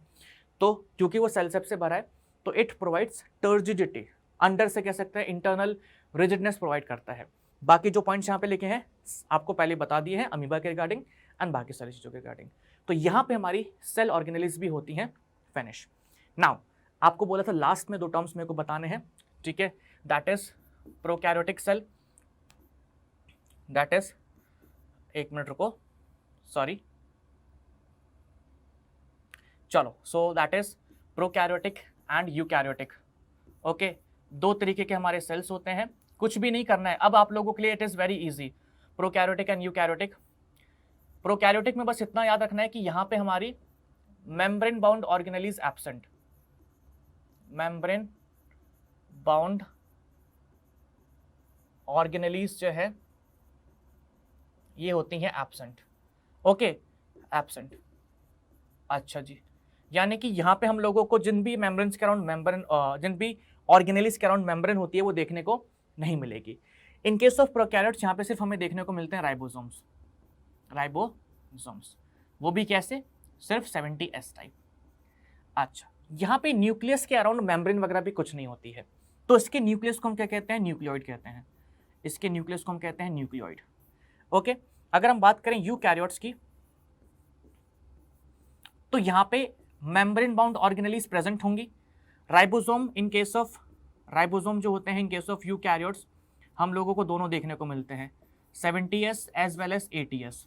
तो क्योंकि वो सेल सेप से भरा है तो इट प्रोवाइड्स टर्जिडिटी, अंदर से कह सकते हैं इंटरनल रिजिडनेस प्रोवाइड करता है। बाकी जो पॉइंट्स यहाँ पे लिखे हैं आपको पहले बता दिए हैं अमीबा के रिगार्डिंग एंड बाकी सारी चीज़ों के रिगार्डिंग। तो यहाँ पे हमारी सेल ऑर्गेनेलिज भी होती हैं फिनिश। नाउ आपको बोला था लास्ट में 2 टर्म्स मेरे को बताने हैं। ठीक है, that is prokaryotic cell, that is, एक मिनट रुको, सॉरी, चलो, so that is prokaryotic and eukaryotic. Okay 2 तरीके के हमारे सेल्स होते हैं, कुछ भी नहीं करना है अब आप लोगों के लिए, it is very easy. Prokaryotic and eukaryotic. Prokaryotic में बस इतना याद रखना है कि यहाँ पे हमारी membrane bound organelle absent, membrane bound organelles जो है ये होती हैं एब्सेंट। ओके एब्सेंट, अच्छा जी, यानी कि यहाँ पे हम लोगों को जिन भी मेम्ब्रेन्स के अराउंड जिन भी ऑर्गेनेलिस के अराउंड मेम्ब्रेन होती है वो देखने को नहीं मिलेगी। इन केस ऑफ प्रोकैरियोट्स यहाँ पे सिर्फ हमें देखने को मिलते हैं राइबोसोम्स, राइबोसोम्स, वो भी कैसे, सिर्फ 70S टाइप। अच्छा, यहाँ पे न्यूक्लियस के अराउंड मेम्ब्रेन वगैरह भी कुछ नहीं होती है, तो इसके न्यूक्लियस को हम क्या कहते हैं, न्यूक्लियोइड कहते हैं। इसके न्यूक्लियस को हम कहते हैं न्यूक्लियोइड। ओके अगर हम बात करें यूकैरियोट्स की तो यहाँ पे मेम्ब्रेन बाउंड ऑर्गेनेलीज प्रेजेंट होंगी। Ribosome in case of, ribosome जो होते हैं इन केस ऑफ यूकैरियोट्स हम लोगों को दोनों देखने को मिलते हैं, 70S as well as 80S।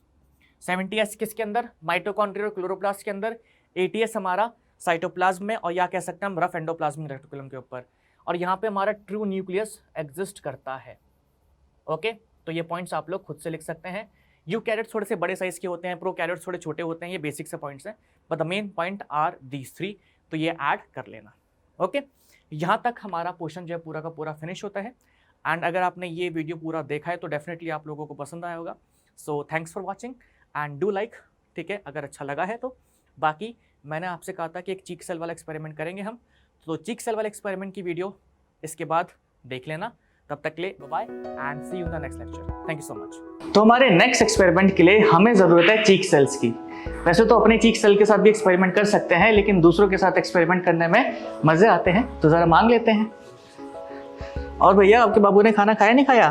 70S किसके अंदर, माइटोकॉन्ड्रिया और क्लोरोप्लास्ट के अंदर, 80S हमारा साइटोप्लाज्म में, और या कह सकते हैं हम रफ एंडोप्लाज्मिक रेटिकुलम के ऊपर, और यहाँ पे हमारा ट्रू न्यूक्लियस एग्जिस्ट करता है। ओके तो ये पॉइंट्स आप लोग खुद से लिख सकते हैं। यूकैरियोट्स थोड़े से बड़े साइज के होते हैं, प्रोकैरियोट्स थोड़े छोटे होते हैं, ये बेसिक से पॉइंट्स हैं, but the main point are these 3, तो ये ऐड कर लेना। ओके यहाँ तक हमारा पोर्शन जो है पूरा का पूरा फिनिश होता है। एंड अगर आपने ये वीडियो पूरा देखा है तो डेफिनेटली आप लोगों को पसंद आया होगा। So thanks for watching and do like, ठीक है, अगर अच्छा लगा है तो। बाकी मैंने आपसे कहा था कि एक चीक सेल वाला एक्सपेरिमेंट करेंगे हम, तो चीक सेल वाले एक्सपेरिमेंट की वीडियो इसके बाद देख लेना। तब तक के लिए bye and see you in the next lecture. Thank you so much. तो हमारे नेक्स्ट एक्सपेरिमेंट के लिए हमें ज़रूरत है चीक सेल्स की। वैसे तो अपने चीक सेल के साथ भी एक्सपेरिमेंट कर सकते हैं, लेकिन दूसरों के साथ एक्सपेरिमेंट करने में मज़े आते हैं, तो ज़रा मांग लेते हैं। और भैया आपके बाबू ने खाना खाया नहीं खाया?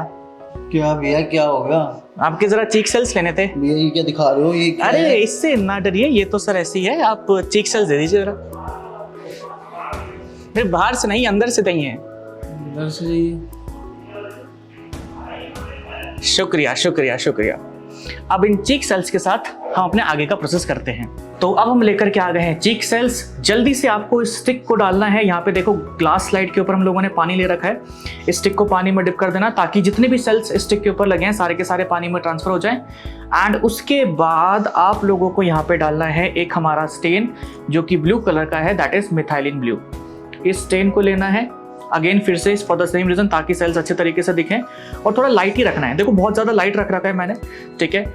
क्या भैया क्या हो गया? आपके जरा चीक सेल्स लेने थे। भैया ये क्या दिखा रहे हो? ये क्या अरे है? इससे ना डरिए, ये तो सर ऐसी है, आप चीक सेल्स दे दीजिए जरा। फिर बाहर से नहीं, अंदर से चाहिए। अंदर से चाहिए। शुक्रिया शुक्रिया शुक्रिया। अब इन चीक सेल्स के साथ हम अपने आगे का प्रोसेस करते हैं। तो अब हम लेकर के आ गए हैं चीक सेल्स। जल्दी से आपको इस स्टिक को डालना है। यहाँ पे देखो ग्लास स्लाइड के ऊपर हम लोगों ने पानी ले रखा है। इस स्टिक को पानी में डिप कर देना ताकि जितने भी सेल्स स्टिक के ऊपर लगे हैं सारे के सारे पानी में ट्रांसफर हो जाएं। एंड उसके बाद आप लोगों को यहाँ पे डालना है एक हमारा स्टेन जो कि ब्लू कलर का है, दैट इज मिथाइलिन ब्लू। इस स्टेन को लेना है अगेन फिर से फॉर द सेम रीजन, ताकि सेल्स अच्छे तरीके से दिखें। और थोड़ा लाइट ही रखना है। देखो बहुत ज़्यादा लाइट रख रखा है मैंने, ठीक है।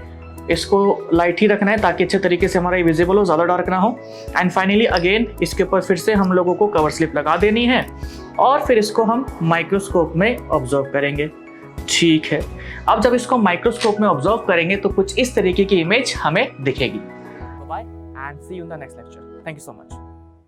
इसको लाइट ही रखना है ताकि अच्छे तरीके से हमारा ये विजिबल हो, ज़्यादा डार्क ना हो। एंड फाइनली अगेन इसके ऊपर फिर से हम लोगों को कवर स्लिप लगा देनी है और फिर इसको हम माइक्रोस्कोप में ऑब्जर्व करेंगे। ठीक है, अब जब इसको माइक्रोस्कोप में ऑब्जर्व करेंगे तो कुछ इस तरीके की इमेज हमें दिखेगी। Bye and see you in the next lecture. Thank you so much.